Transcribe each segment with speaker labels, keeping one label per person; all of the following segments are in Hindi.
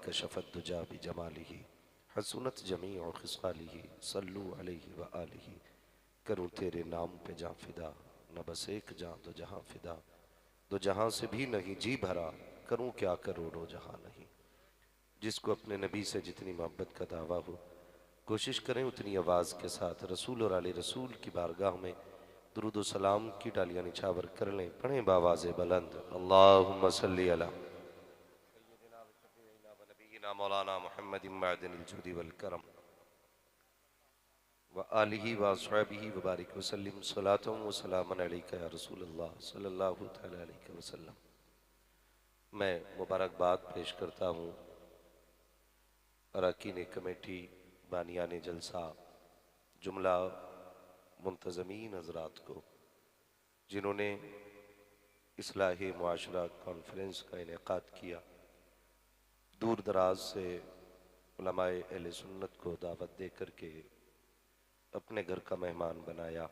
Speaker 1: कशफ़त दुजा बिजमालिही हसनत जमीअ खिसालिही सल्लू अलैहि व आलिही। करूँ तेरे नाम पे जां फिदा, न बस एक जां दो जहां फिदा, दो जहां से भी नहीं जी भरा, करूँ क्या करोड़ों जहां नहीं। जिसको अपने नबी से जितनी मोहब्बत का दावा हो, कोशिश करें उतनी आवाज़ के साथ रसूल और आले रसूल की बारगाह में दुरूद व सलाम की डालियाँ निछावर कर लें। पढ़ें बावाज़ बुलंद अल्लाहुम्मा सल्ली अला सय्यिदिना व शफ़ीइना व नबीना मौलाना मुहम्मदिन मअदिनिल जुदी वल करम व आलिहि व अस्हाबिहि व बारिक वसल्लिम सलातन व सलामन अलैका या रसूलल्लाह सल्लल्लाहु तआला अलैहि वसल्लम। मैं मुबारकबाद पेश करता हूँ अरकान कमेटी, बानियान जलसा, जुमला मुंतज़मीन हज़रात को, जिन्होंने इस्लाह मुआशरा कॉन्फ्रेंस का इनेकाद किया। दूर दराज से उलमाए अहले सुन्नत को दावत दे करके अपने घर का मेहमान बनाया।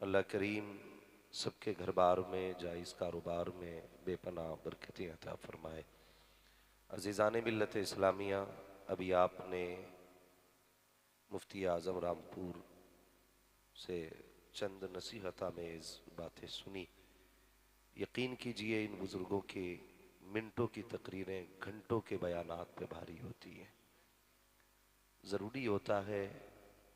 Speaker 1: अल्लाह करीम सबके घर बार में, जायज़ कारोबार में बेपनाह बरकतें अता फरमाए। अज़ीज़ान मिल्लत इस्लामिया, अभी आपने मुफ्ती आज़म रामपुर से चंद नसीहत आमेज़ बातें सुनी। यकीन कीजिए इन बुज़ुर्गों के मिनटों की तकरीरें घंटों के बयानात पे भारी होती हैं। ज़रूरी होता है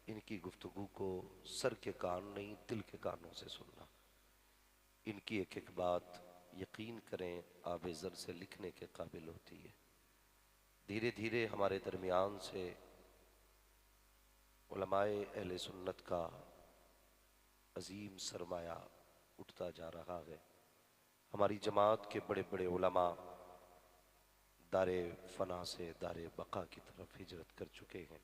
Speaker 1: इनकी गुफ्तगू को सर के कान नहीं दिल के कानों से सुनना। इनकी एक एक बात यकीन करें आबे ज़र से लिखने के काबिल होती है। धीरे धीरे हमारे दरमियान से उलमाए अहले सुन्नत का अजीम सरमाया उठता जा रहा है। हमारी जमात के बड़े बड़े उलमा दारे फना से दारे बका की तरफ हिजरत कर चुके हैं।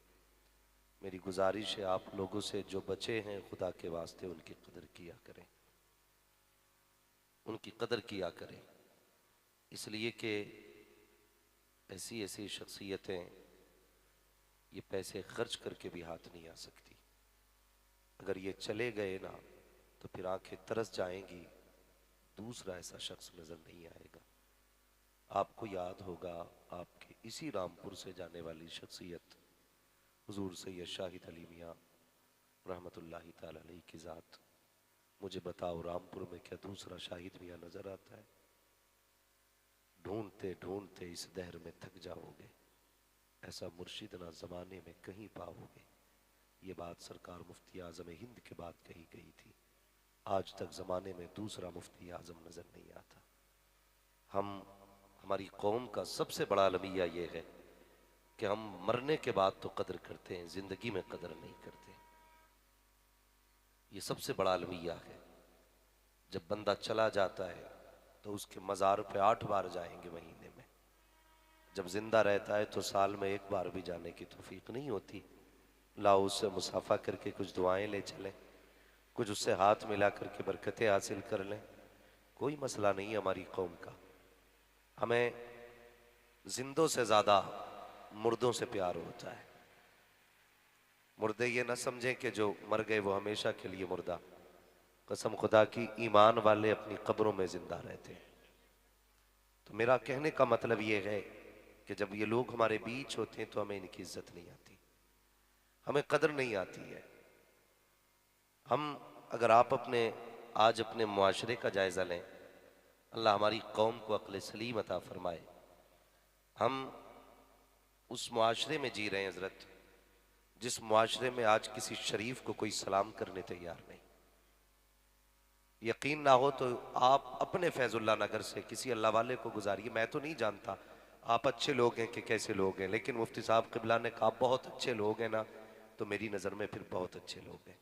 Speaker 1: मेरी गुजारिश है आप लोगों से, जो बचे हैं खुदा के वास्ते उनकी कदर किया करें, उनकी कदर किया करें। इसलिए कि ऐसी ऐसी शख्सियतें ये पैसे खर्च करके भी हाथ नहीं आ सकती। अगर ये चले गए ना तो फिर आंखें तरस जाएंगी, दूसरा ऐसा शख्स नजर नहीं आएगा। आपको याद होगा आपके इसी रामपुर से जाने वाली शख्सियत हुजूर सैयद शाहिद अली मियां रहमतुल्लाहि ताला अलैहि की ज़ात। मुझे बताओ रामपुर में क्या दूसरा शाहिद मियां नजर आता है? ढूंढते ढूंढते इस दहर में थक जाओगे, ऐसा मुर्शिद ना जमाने में कहीं पाओगे। ये बात सरकार मुफ्ती आजम हिंद के बाद कही गई थी। आज तक जमाने में दूसरा मुफ्ती आजम नजर नहीं आता। हमारी कौम का सबसे बड़ा अलमिया ये है कि हम मरने के बाद तो कदर करते हैं, जिंदगी में कदर नहीं करते। ये सबसे बड़ा अलमिया है। जब बंदा चला जाता है तो उसके मज़ार पे 8 बार जाएंगे महीने में। जब जिंदा रहता है तो साल में 1 बार भी जाने की तौफीक नहीं होती। लाओ उससे मुसाफा करके कुछ दुआएं ले चलें, कुछ उससे हाथ मिला करके बरकतें हासिल कर लें। कोई मसला नहीं हमारी कौम का। हमें जिंदों से ज़्यादा मुर्दों से प्यार होता है। मुर्दे ये ना समझें कि जो मर गए वो हमेशा के लिए मुर्दा। कसम खुदा की, ईमान वाले अपनी कब्रों में जिंदा रहते हैं। तो मेरा कहने का मतलब ये है कि जब ये लोग हमारे बीच होते हैं तो हमें इनकी इज्जत नहीं आती, हमें कदर नहीं आती है। हम अगर आप आज अपने मुआशरे का जायज़ा लें, अल्लाह हमारी कौम को अक्ल सलीम अता फरमाए। हम उस मुआशरे में जी रहे हैं हज़रत, जिस मुआशरे में आज किसी शरीफ को कोई सलाम करने तैयार नहीं। यकीन ना हो तो आप अपने फैजुल्ला नगर से किसी अल्लाह वाले को गुजारिए। मैं तो नहीं जानता आप अच्छे लोग हैं कि कैसे लोग हैं, लेकिन मुफ्ती साहब क़िबला ने कहा बहुत अच्छे लोग हैं ना, तो मेरी नज़र में फिर बहुत अच्छे लोग हैं।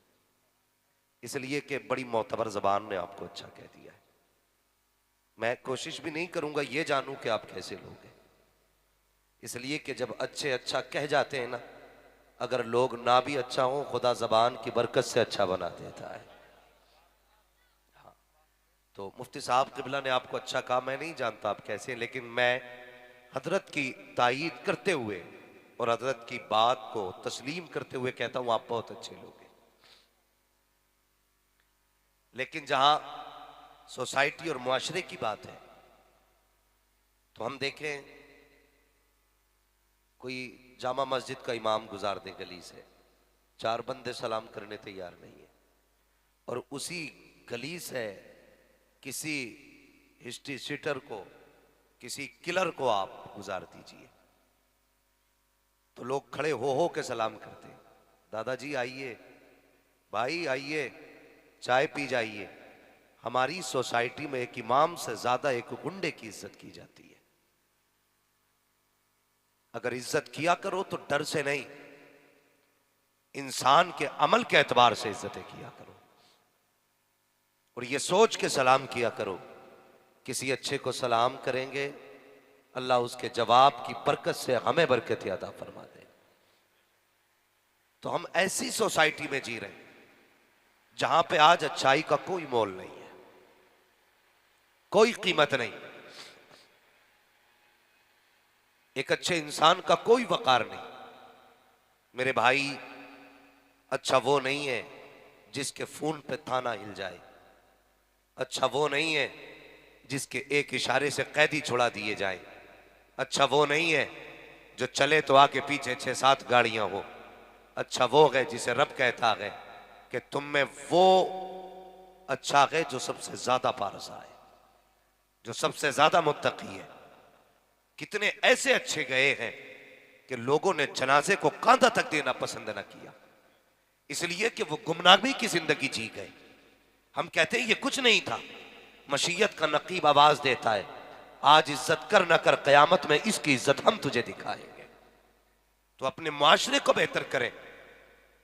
Speaker 1: इसलिए कि बड़ी मोतबर ज़बान ने आपको अच्छा कह दिया है। मैं कोशिश भी नहीं करूंगा ये जानूं कि आप कैसे लोग हैं, इसलिए कि जब अच्छे अच्छा कह जाते हैं ना, अगर लोग ना भी अच्छा हो, खुदा ज़बान की बरकत से अच्छा बना देता है। हाँ, तो मुफ्ती साहब क़िबला ने आपको अच्छा कहा। मैं नहीं जानता आप कैसे हैं, लेकिन मैं हजरत की तायीद करते हुए और हजरत की बात को तस्लीम करते हुए कहता हूं आप बहुत अच्छे लोग हैं। लेकिन जहां सोसाइटी और मुआशरे की बात है तो हम देखें कोई जामा मस्जिद का इमाम गुजार दे गली से, 4 बंदे सलाम करने तैयार नहीं है, और उसी गली से किसी हिस्ट्री सीटर को, किसी किलर को आप गुजार दीजिए तो लोग खड़े हो के सलाम करते, दादाजी आइए, भाई आइए, चाय पी जाइए। हमारी सोसाइटी में एक इमाम से ज्यादा एक गुंडे की इज्जत की जाती है। अगर इज्जत किया करो तो डर से नहीं, इंसान के अमल के एतबार से इज्जतें किया करो, और ये सोच के सलाम किया करो, किसी अच्छे को सलाम करेंगे अल्लाह उसके जवाब की बरकत से हमें बरकत अता फरमा दे। तो हम ऐसी सोसाइटी में जी रहे हैं जहां पे आज अच्छाई का कोई मोल नहीं है, कोई कीमत नहीं, एक अच्छे इंसान का कोई वकार नहीं। मेरे भाई, अच्छा वो नहीं है जिसके फोन पे थाना हिल जाए, अच्छा वो नहीं है जिसके एक इशारे से कैदी छुड़ा दिए जाए, अच्छा वो नहीं है जो चले तो आगे पीछे 6-7 गाड़ियां हो, अच्छा वो है जिसे रब कहता है कि तुम में वो अच्छा है जो सबसे ज्यादा पारसा है, जो सबसे ज्यादा मुत्तकी है। कितने ऐसे अच्छे गए हैं कि लोगों ने जनाजे को कांधा तक देना पसंद न किया, इसलिए कि वो गुमनामी की जिंदगी जी गए। हम कहते हैं ये कुछ नहीं था, मशीयत का नकीब आवाज देता है, आज इज्जत कर न कर कयामत में इसकी इज्जत हम तुझे दिखाएंगे। तो अपने मुआशरे को बेहतर करें,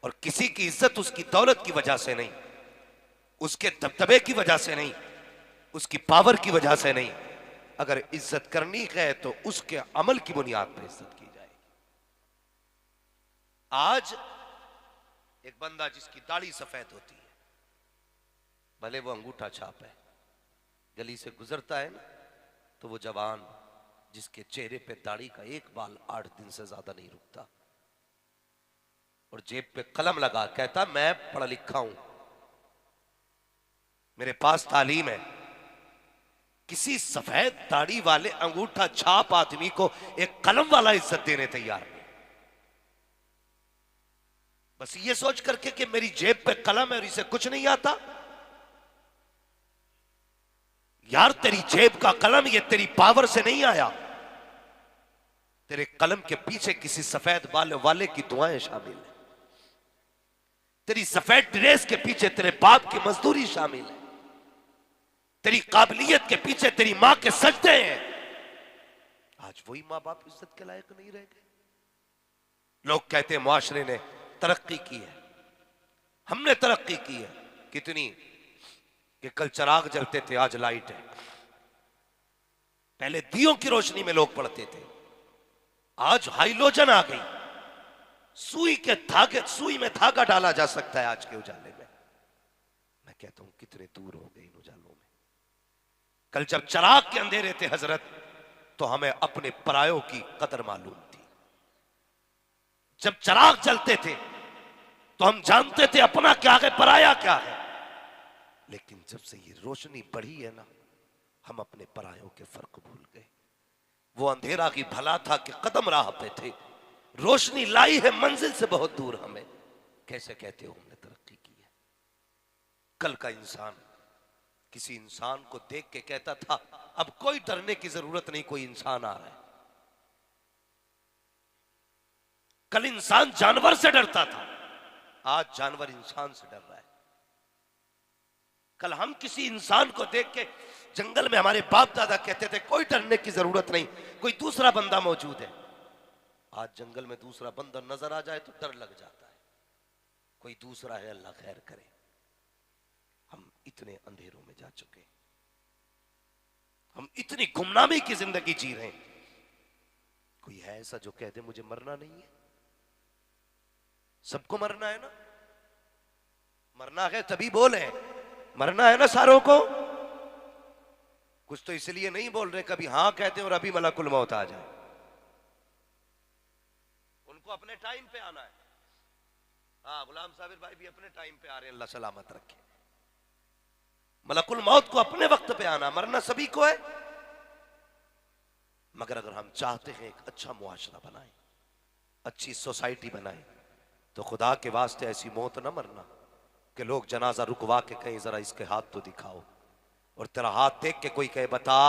Speaker 1: और किसी की इज्जत उसकी दौलत की वजह से नहीं, उसके दबदबे की वजह से नहीं, उसकी पावर की वजह से नहीं। अगर इज्जत करनी है तो उसके अमल की बुनियाद पर इज्जत की जाएगी। आज एक बंदा जिसकी दाढ़ी सफेद होती है, भले वो अंगूठा छाप है, गली से गुजरता है ना, तो वो जवान जिसके चेहरे पे दाढ़ी का एक बाल 8 दिन से ज्यादा नहीं रुकता, और जेब पे कलम लगा कहता मैं पढ़ा लिखा हूं, मेरे पास तालीम है, किसी सफेद दाढ़ी वाले अंगूठा छाप आदमी को एक कलम वाला इज्जत देने तैयार नहीं। बस ये सोच करके कि मेरी जेब पे कलम है और इसे कुछ नहीं आता। यार तेरी जेब का कलम ये तेरी पावर से नहीं आया, तेरे कलम के पीछे किसी सफेद बाल वाले की दुआएं शामिल है, तेरी सफेद ड्रेस के पीछे तेरे बाप की मजदूरी शामिल है, तेरी काबिलियत के पीछे तेरी मां के सजदे हैं। आज वही मां बाप इज्जत के लायक नहीं रह गए। लोग कहते हैं मुआशरे ने तरक्की की है, हमने तरक्की की है, कितनी कि कल चिराग जलते थे आज लाइट है, पहले दियों की रोशनी में लोग पढ़ते थे, आज हाइलोजन आ गई, सुई में धागा डाला जा सकता है आज के उजाले में। मैं कहता हूं कितने दूर हो गए इन उजालों में। कल जब चिराग के अंधेरे थे हजरत, तो हमें अपने परायों की कदर मालूम थी। जब चिराग जलते थे तो हम जानते थे अपना क्या है पराया क्या है, लेकिन जब से ये रोशनी बढ़ी है ना, हम अपने परायों के फर्क भूल गए। वो अंधेरा की भला था कि कदम राह पे थे, रोशनी लाई है मंजिल से बहुत दूर हमें। कैसे कहते हो हमने तरक्की की है। कल का इंसान किसी इंसान को देख के कहता था अब कोई डरने की जरूरत नहीं, कोई इंसान आ रहा है। कल इंसान जानवर से डरता था, आज जानवर इंसान से डर रहा है। कल हम किसी इंसान को देख के जंगल में हमारे बाप दादा कहते थे कोई डरने की जरूरत नहीं, कोई दूसरा बंदा मौजूद है। आज जंगल में दूसरा बंदा नजर आ जाए तो डर लग जाता है, कोई दूसरा है, अल्लाह खैर करे। हम इतने अंधेरों में जा चुके हैं, हम इतनी गुमनामी की जिंदगी जी रहे हैं। कोई है ऐसा जो कह दे मुझे मरना नहीं है? सबको मरना है ना, मरना है तभी बोले, मरना है ना सारों को। कुछ तो इसलिए नहीं बोल रहे, कभी हाँ कहते हैं और अभी मलकुल मौत आ जाए। उनको अपने टाइम पे आना है। हाँ, गुलाम साबिर भाई भी अपने टाइम पे आ रहे हैं, अल्लाह सलामत रखे। मलकुल मौत को अपने वक्त पे आना, मरना सभी को है। मगर अगर हम चाहते हैं एक अच्छा मुआशरा बनाएं, अच्छी सोसाइटी बनाए, तो खुदा के वास्ते ऐसी मौत न मरना कि लोग जनाजा रुकवा के कहीं जरा इसके हाथ तो दिखाओ, और तेरा हाथ देख के कोई कहे बता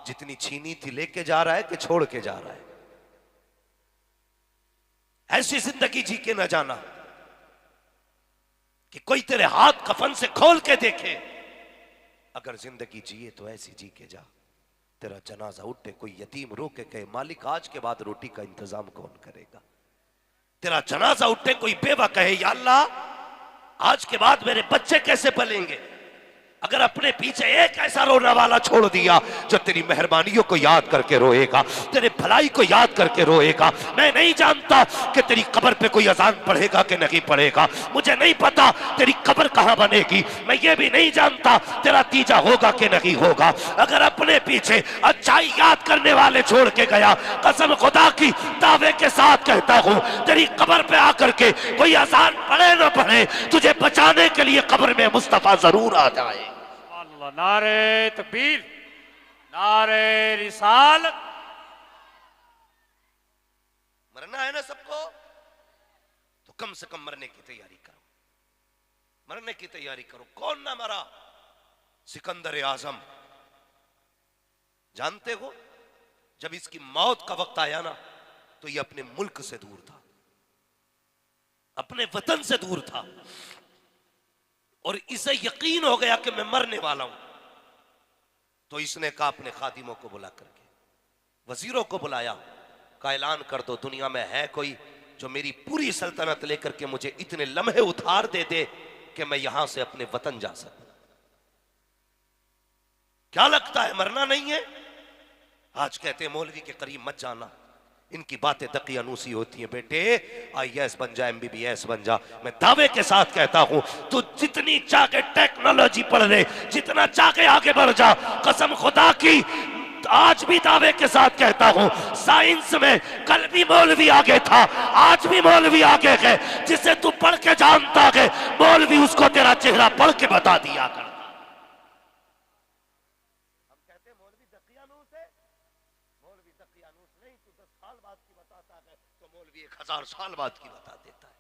Speaker 1: जितनी छीनी थी लेके जा रहा है कि छोड़ के जा रहा है। ऐसी जिंदगी जी के न जाना कि कोई तेरे हाथ कफन से खोल के देखे। अगर जिंदगी जिए तो ऐसी जी के जा, तेरा जनाजा उठे कोई यतीम रो के कहे मालिक आज के बाद रोटी का इंतजाम कौन करेगा। तेरा जनाजा उठे कोई बेवा कहे या अल्लाह आज के बाद मेरे बच्चे कैसे पलेंगे। अगर अपने पीछे एक ऐसा रोने वाला छोड़ दिया जो तेरी मेहरबानियों को याद करके रोएगा, तेरे भलाई को याद करके रोएगा। मैं नहीं जानता कि तेरी कब्र पे कोई अजान पढ़ेगा कि नहीं पढ़ेगा, मुझे नहीं पता तेरी कब्र कहां बनेगी, मैं ये भी नहीं जानता तेरा तीजा होगा कि नहीं होगा। अगर अपने पीछे अच्छाई याद करने वाले छोड़ के गया, कसम खुदा की दावे के साथ कहता हूं तेरी कब्र पे आकर के कोई अजान पढ़े ना पढ़े, तुझे बचाने के लिए कब्र में मुस्तफा जरूर आ जाए।
Speaker 2: नारे तकबीर, नारे रिसालत।
Speaker 1: मरना है ना सबको, तो कम से कम मरने की तैयारी करो, मरने की तैयारी करो। कौन ना मरा? सिकंदर आजम। जानते हो जब इसकी मौत का वक्त आया ना तो ये अपने मुल्क से दूर था, अपने वतन से दूर था, और इसे यकीन हो गया कि मैं मरने वाला हूं। तो इसने कहा अपने खादिमों को बुला करके, वजीरों को बुलाया, का ऐलान कर दो दुनिया में है कोई जो मेरी पूरी सल्तनत लेकर के मुझे इतने लम्हे उधार दे दे कि मैं यहां से अपने वतन जा सकूं। क्या लगता है मरना नहीं है? आज कहते हैं मौलवी के करीब मत जाना, इनकी बातें दकियानूसी होती हैं। बेटे IAS बन जा, MBBS बन जा। मैं दावे के साथ कहता हूं तू जितनी चाहे टेक्नोलॉजी पढ़ ले, जितना चाहे आगे बढ़ जा, कसम खुदा की आज भी दावे के साथ कहता हूं साइंस में कल भी मौलवी आगे था, आज भी मौलवी आगे है। जिसे तू पढ़ के जानता है मौलवी उसको तेरा चेहरा पढ़ के बता दिया कर। नहीं, तू 10 साल बाद की बताता है तो मौलवी 1000 साल बाद की बता देता है।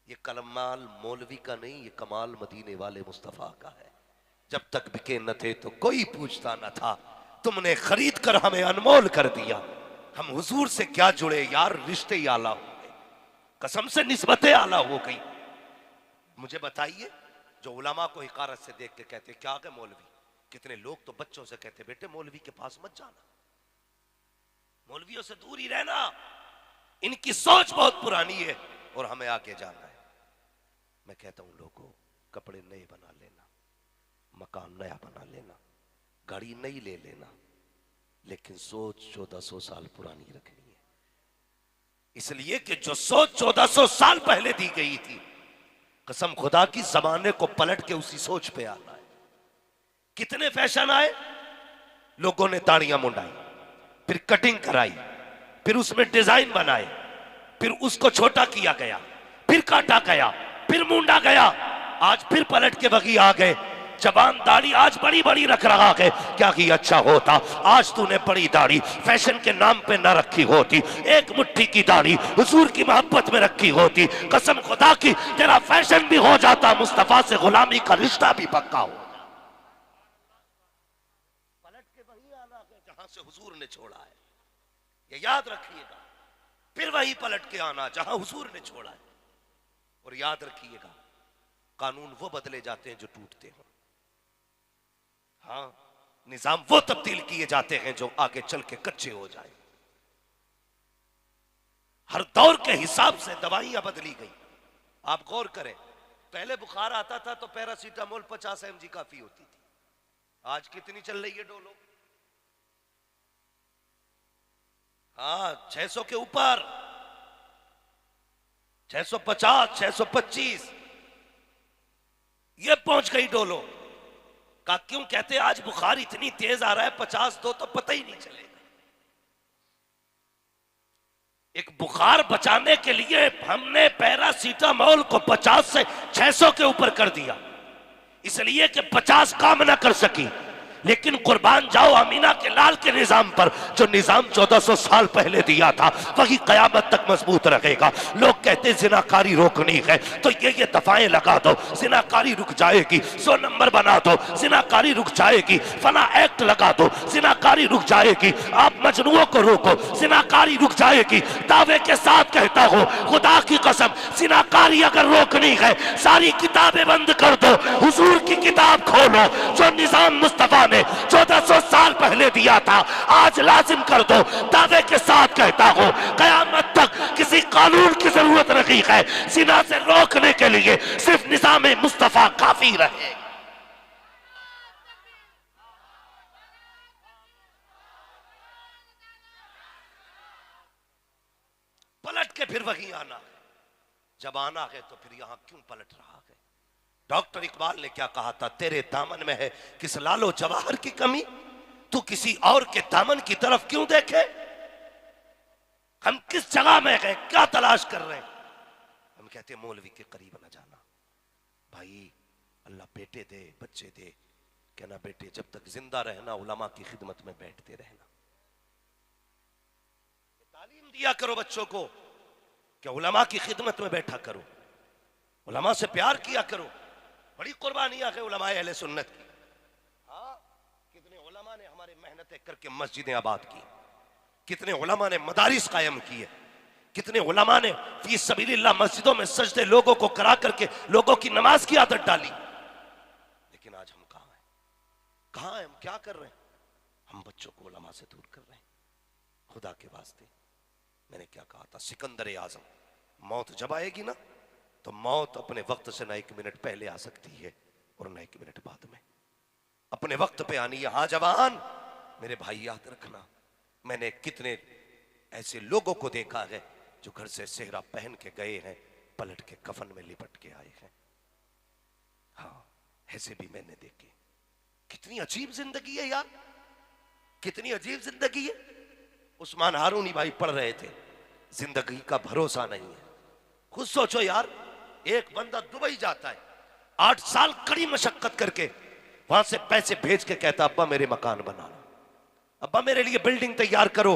Speaker 1: ये कमाल मौलवी का नहीं, ये कमाल मदीने वाले मुस्तफा का है। जब तक बिके न थे तो कोई पूछता न था, तुमने खरीद कर हमें अनमोल कर दिया। हम हुजूर से क्या जुड़े यार, रिश्ते ही आला हो गए, कसम से निस्बतें आला हो गई। मुझे बताइए जो उलमा को हिकारत से देख के कहते क्या है मौलवी, कितने लोग तो बच्चों से कहते बेटे मौलवी के पास मत जाना, मौलवियों से दूर ही रहना, इनकी सोच बहुत पुरानी है और हमें आगे जाना है। मैं कहता हूं लोगों कपड़े नए बना लेना, मकान नया बना लेना, गाड़ी नई ले लेना, लेकिन सोच 1400 साल पुरानी रखनी है। इसलिए कि जो सोच 1400 साल पहले दी गई थी, कसम खुदा की जमाने को पलट के उसी सोच पे आना है। कितने फैशन आए, लोगों ने दाढ़ियां मुंडाई, फिर कटिंग कराई, फिर उसमें डिजाइन बनाए, फिर उसको छोटा किया गया, फिर काटा गया, फिर मुंडा गया, आज फिर पलट के वही आ गए। जबान दाढ़ी आज बड़ी बड़ी रख रहा है, क्या ही अच्छा होता आज तूने बड़ी दाढ़ी फैशन के नाम पे न रखी होती, एक मुट्ठी की दाढ़ी हुजूर की मोहब्बत में रखी होती, कसम खुदा की तेरा फैशन भी हो जाता, मुस्तफा से गुलामी का रिश्ता भी पक्का हो। पलट के वही आना है जहां से हुजूर ने छोड़ा है, ये याद रखिएगा। फिर वही पलट के आना जहां हुजूर ने छोड़ा है। और याद रखिएगा कानून वो बदले जाते हैं जो टूटते हो, हाँ निजाम वो तब्दील किए जाते हैं जो आगे चल के कच्चे हो जाए। हर दौर के हिसाब से दवाइयां बदली गई। आप गौर करें, पहले बुखार आता था तो पैरासीटामोल 50 mg काफी होती थी, आज कितनी चल रही है डोलो? हाँ 600 के ऊपर, 650, 625 ये पहुंच गई डोलो का। क्यों कहते आज बुखार इतनी तेज आ रहा है, 50 दो तो पता ही नहीं चलेगा। एक बुखार बचाने के लिए हमने पैरासीटामोल को 50 से 600 के ऊपर कर दिया, इसलिए कि 50 काम ना कर सकी, लेकिन कुर्बान जाओ अमीना के लाल के निजाम पर, जो निजाम 1400 साल पहले दिया था वही कयामत तक मजबूत रहेगा। लोग कहते जिनाकारी रोकनी है तो ये दफाएं लगा दो, जिनाकारी रुक जाएगी, 100 नंबर बना दो, जिनाकारी रुक जाएगी, फला एक्ट लगा दो, जिनाकारी रुक जाएगी। आप मजनुओं को रोको, जिनाकारी रुक जाएगी। दावे के साथ कहता हूं खुदा की कसम, जिनाकारी अगर रोकनी है सारी किताबें बंद कर दो, हुजूर की किताब खोलो, जो निजाम मुस्तफा ने 1400 साल पहले दिया था आज लाजिम कर दो। दावे के साथ कहता हूं कयामत तक किसी कानून की जरूरत नहीं है, जिना से रोकने के लिए सिर्फ निजाम मुस्तफा काफी रहे। पलट के फिर वहीं आना है, जब आना है तो फिर यहां क्यों पलट रहा है? डॉक्टर इकबाल ने क्या कहा था, तेरे दामन में है किस लालो जवाहर की कमी, तू किसी और के दामन की तरफ क्यों देखे? हम किस जगह में हैं, क्या तलाश कर रहे हैं? हम कहते हैं मौलवी के करीब न जाना। भाई अल्लाह बेटे दे, बच्चे दे, कहना बेटे जब तक जिंदा रहना उलमा की खिदमत में बैठते रहना। तालीम दिया करो बच्चों को कि उलमा की खिदमत में बैठा करो, उलमा से प्यार किया करो। बड़ी कुर्बानियां है उलमा अहले सुन्नत की। हाँ, कितने उलमा ने हमारे मेहनतें करके मस्जिदें आबाद की, कितने उलमा ने मदारिस कायम किए, कितने उलमा ने फी सबीलिल्लाह मस्जिदों में सजदे लोगों को करा करके लोगों की नमाज की आदत डाली। लेकिन आज हम कहाँ हैं? कहाँ हैं हम? क्या कर रहे हैं? हम बच्चों को उलमा से दूर कर रहे हैं। खुदा के वास्ते मैंने क्या कहा था, सिकंदर आजम मौत जब आएगी ना तो मौत अपने वक्त से ना 1 मिनट पहले आ सकती है और ना 1 मिनट बाद में, अपने वक्त पे आनी है। हाँ जवान मेरे भाई याद रखना, मैंने कितने ऐसे लोगों को देखा है जो घर से सेहरा पहन के गए हैं, पलट के कफन में लिपट के आए हैं। हाँ ऐसे भी मैंने देखे। कितनी अजीब जिंदगी है यार, कितनी अजीब जिंदगी है। उस्मान हारूनी भाई पढ़ रहे थे, जिंदगी का भरोसा नहीं है। खुद सोचो यार, एक बंदा दुबई जाता है 8 साल कड़ी मशक्कत करके, वहां से पैसे भेज के कहता अब्बा मेरे मकान बनाना, अब्बा मेरे लिए बिल्डिंग तैयार करो।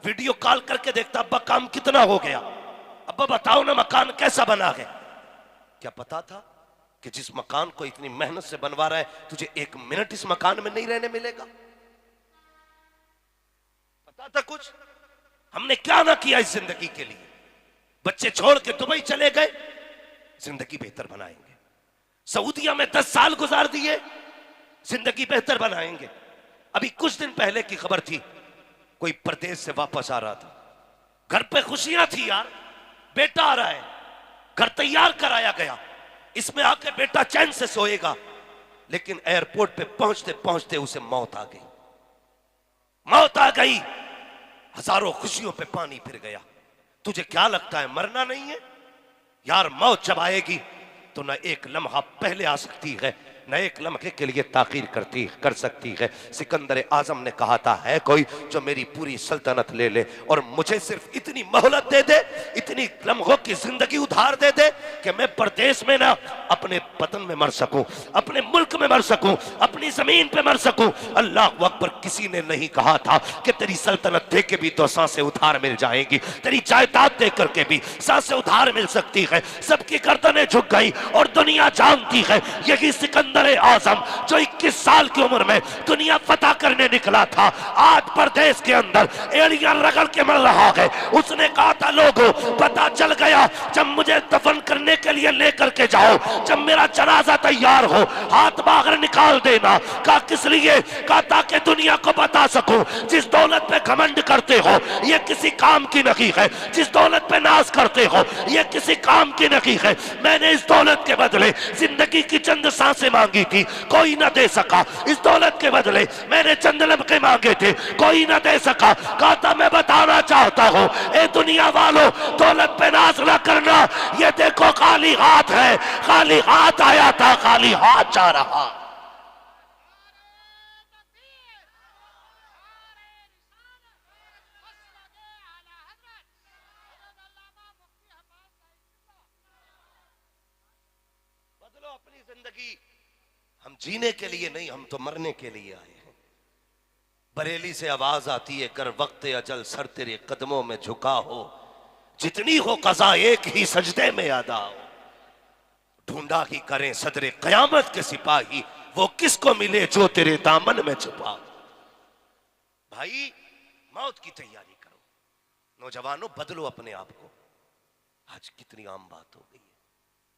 Speaker 1: वीडियो कॉल करके देखता अब्बा काम कितना हो गया, अब्बा बताओ ना मकान कैसा बना है। क्या पता था कि जिस मकान को इतनी मेहनत से बनवा रहा है तुझे 1 मिनट इस मकान में नहीं रहने मिलेगा? पता था कुछ? हमने क्या ना किया इस जिंदगी के लिए। बच्चे छोड़ के दुबई चले गए, जिंदगी बेहतर बनाएंगे। सऊदिया में 10 साल गुजार दिए, जिंदगी बेहतर बनाएंगे। अभी कुछ दिन पहले की खबर थी, कोई परदेश से वापस आ रहा था, घर पे खुशियां थी यार, बेटा आ रहा है, घर तैयार कराया गया, इसमें आके बेटा चैन से सोएगा। लेकिन एयरपोर्ट पे पहुंचते पहुंचते उसे मौत आ गई, मौत आ गई। हजारों खुशियों पे पानी फिर गया। तुझे क्या लगता है मरना नहीं है? यार मौत जब आएगी तो न एक लम्हा पहले आ सकती है, न एक लम्हे के लिए ताखीर कर सकती है। सिकंदर आजम ने कहा था, है कोई जो मेरी पूरी सल्तनत ले ले और मुझे सिर्फ इतनी मोहलत दे दे, इतनी लम्हों की जिंदगी उधार दे दे कि मैं परदेश में ना अपने वतन में मर सकूं, अपने मुल्क में मर सकूं, अपनी जमीन पे मर सकूं। अल्लाह अकबर। किसी ने नहीं कहा था कि तेरी सल्तनत दे के भी तो सांसें उधार मिल जाएंगी, तेरी जायदाद दे करके भी सांसें उधार मिल सकती है। सबकी गर्दनें झुक गई और दुनिया जानती है यही सिकंदर आजम जो 21 साल की उम्र में दुनिया फतह करने निकला था, आज प्रदेश के अंदर एड़ियां रगड़ के मर रहा है। उसने कहा था लोगों पता चल गया, जब मुझे दफन करने के लिए लेकर के जाओ, जब मेरा जनाजा तैयार हो हाथ बाहर निकाल देना। कहा किस लिए? कहा ताकि दुनिया को बता सकूं जिस दौलत पे घमंड करते हो ये किसी काम की नहीं है, जिस दौलत पे नाज करते हो ये किसी काम की नहीं है। मैंने इस दौलत के बदले जिंदगी की चंद सांसें मांगी थी, कोई ना दे सका। इस दौलत के बदले मैंने चंद लम्हे मांगे थे, कोई ना दे सका। कहा था मैं बताना चाहता हूं ए दुनिया वालों, दौलत पे नाज ना करना, ये देखो खाली हाथ है, खाली हाथ आया था, खाली हाथ जा रहा। बदलो अपनी जिंदगी। हम जीने के लिए नहीं, हम तो मरने के लिए आए। बरेली से आवाज आती है, कर वक्त अजल सर तेरे कदमों में झुका हो, जितनी हो कज़ा एक ही सजदे में अदा हो। ढूंढा ही करें सदरे कयामत के सिपाही, वो किसको मिले जो तेरे दामन में छुपा हो। भाई मौत की तैयारी करो, नौजवानों बदलो अपने आप को। आज कितनी आम बात हो गई है,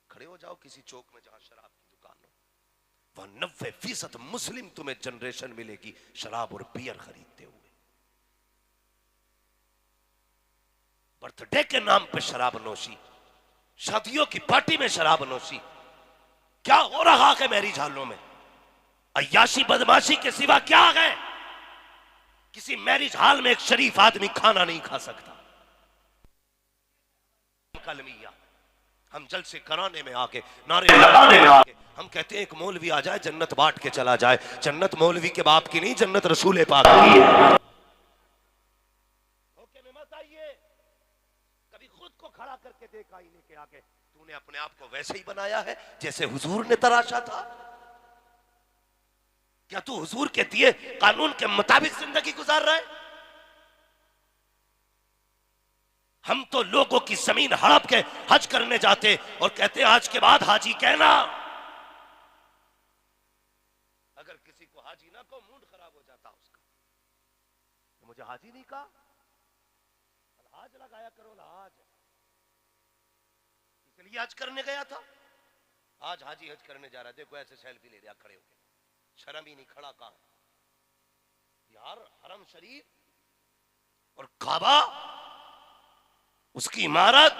Speaker 1: खड़े हो जाओ किसी चौक में जहां शराब की दुकान हो, वहां 90% मुस्लिम तुम्हें जनरेशन मिलेगी शराब और बियर खरीदते हुए। बर्थडे के नाम पे शराब नोशी, शादियों की पार्टी में शराब नोशी। क्या हो रहा है मैरिज हॉलों में? अय्याशी बदमाशी के सिवा क्या है? किसी मैरिज हॉल में एक शरीफ आदमी खाना नहीं खा सकता। कलमिया हम जल से कराने में आके, नारे लगाने में आके हम कहते हैं एक मौलवी आ जाए जन्नत बांट के चला जाए। जन्नत मौलवी के बाप की नहीं, जन्नत रसूल पाक की है। धोखे में मत आइए, कभी खुद को खड़ा करके देख आईने के आगे, तूने अपने आप को वैसे ही बनाया है जैसे हुजूर ने तराशा था? क्या तू हुजूर के दिए कानून के मुताबिक जिंदगी गुजार रहा है? हम तो लोगों की जमीन हड़प के हज करने जाते और कहते हैं आज के बाद हाजी कहना। अगर किसी को हाजी ना को मूड खराब हो जाता उसका, तो मुझे हाजी नहीं कहा, हाज लगाया करो ना। हाज इसलिए हज करने गया था, आज हाजी हज करने जा रहा है। देखो ऐसे सेल्फी ले लिया खड़े होके, शर्म ही नहीं, खड़ा कहां यार? हरम शरीफ और काबा, उसकी इमारत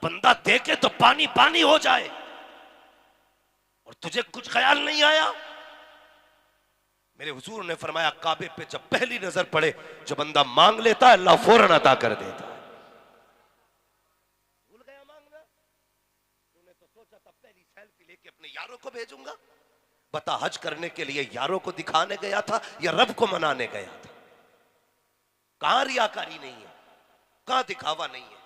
Speaker 1: बंदा देखे तो पानी पानी हो जाए, और तुझे कुछ ख्याल नहीं आया? मेरे हुजूर ने फरमाया काबे पे जब पहली नजर पड़े, जो बंदा मांग लेता है अल्लाह फौरन अता कर देता है। भूल गया मांगना? तूने तो सोचा था पहली सेल्फी लेके अपने यारों को भेजूंगा। बता, हज करने के लिए यारों को दिखाने गया था या रब को मनाने गया था? कहां रियाकारी नहीं है, कहां दिखावा नहीं है।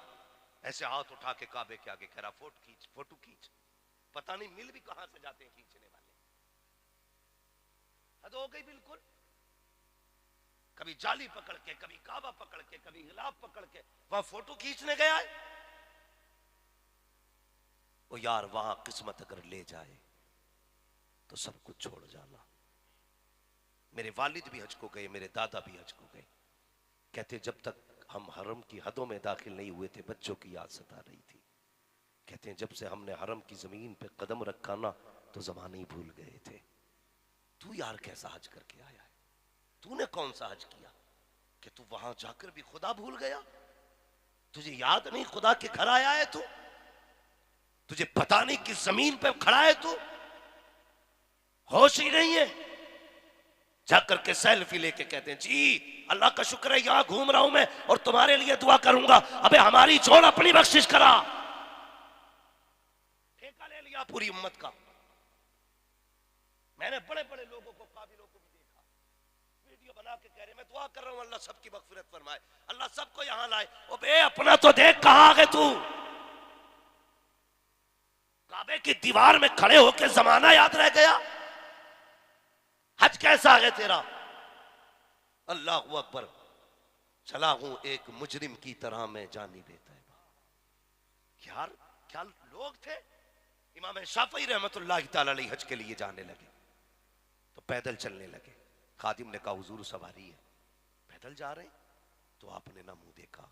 Speaker 1: ऐसे हाथ उठा के काबे के आगे कह रहा फोटो खींच। पता नहीं मिल भी कहां से जाते हैं खींचने वाले। हद हो गई बिल्कुल। कभी जाली पकड़ के, कभी काबा पकड़ के, कभी हिलाब पकड़ के वहां फोटो खींचने गया है। ओ यार, वहां किस्मत अगर ले जाए तो सब कुछ छोड़ जाना। मेरे वालिद भी हज को गए, मेरे दादा भी हज को गए। कहते जब तक हम हरम की हदों में दाखिल नहीं हुए थे बच्चों की याद सता रही थी। कहते हैं जब से हमने हरम की जमीन पे कदम रखा ना तो जमाने ही भूल गए थे। तू यार कैसा हज करके आया है? तूने कौन सा हज किया कि तू वहां जाकर भी खुदा भूल गया? तुझे याद नहीं खुदा के घर आया है तू? तुझे पता नहीं किस जमीन पे खड़ा है तू? होश ही नहीं है। जाकर के सेल्फी लेके कहते हैं जी अल्लाह का शुक्र है यहां घूम रहा हूं मैं और तुम्हारे लिए दुआ करूंगा। अबे हमारी छोड़, अपनी बख्शिश करा। ठेका ले लिया पूरी उम्मत का। मैंने बड़े बड़े लोगों को, काबिलों को भी देखा, वीडियो बना के कह रहे मैं दुआ कर रहा हूं अल्लाह सबकी मगफिरत फरमाए, अल्लाह सबको यहां लाए। ओ बे अपना तो देख, कहां आ गए तू? काबे की दीवार में खड़े होकर जमाना याद रह गया? हज कैसा है तेरा? अल्लाह अकबर। चला हूं एक मुजरिम की तरह मैं जानी बेता है। यार क्या लोग थे। इमाम शाफई रहमतुल्लाह तआला अलैहि हज के लिए जाने लगे तो पैदल चलने लगे। खादिम ने कहा हुजूर सवारी है। पैदल जा रहे तो आपने ना मुंह देखा,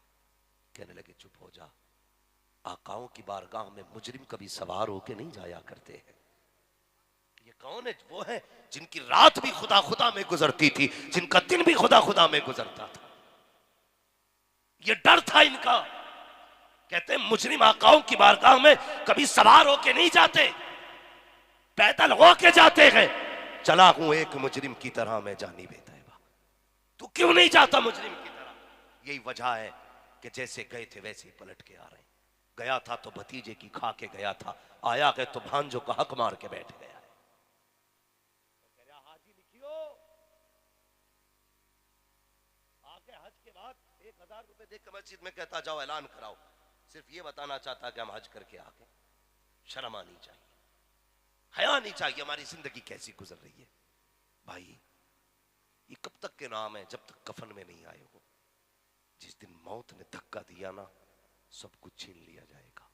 Speaker 1: कहने लगे चुप हो जा। आकाओं की बारगाह में मुजरिम कभी सवार होके नहीं जाया करते हैं। ये कौन है? वो है जिनकी रात भी खुदा खुदा में गुजरती थी, जिनका दिन भी खुदा खुदा में गुजरता था। ये डर था इनका। कहते हैं मुजरिम आकाओं की बारगाह में कभी सवार होके नहीं जाते, पैदल होके जाते हैं। चला हूं एक मुजरिम की तरह मैं जानी बेतैबा। तू क्यों नहीं जाता मुजरिम की तरह? यही वजह है कि जैसे गए थे वैसे ही पलट के आ रहे हैं। गया था तो भतीजे की खा के गया था, आया गए तो भांजों का हक मार के बैठ गया है। हाजी लिखियो आके हज के बाद 1000 रुपए देकर मस्जिद में कहता जाओ ऐलान कराओ, सिर्फ ये बताना चाहता कि हम हज करके आ गए। शर्म आनी चाहिए, हया नहीं चाहिए। हमारी जिंदगी कैसी गुजर रही है भाई। ये कब तक के नाम है? जब तक कफन में नहीं आए हो। जिस दिन मौत ने धक्का दिया ना, सब कुछ छीन लिया जाएगा।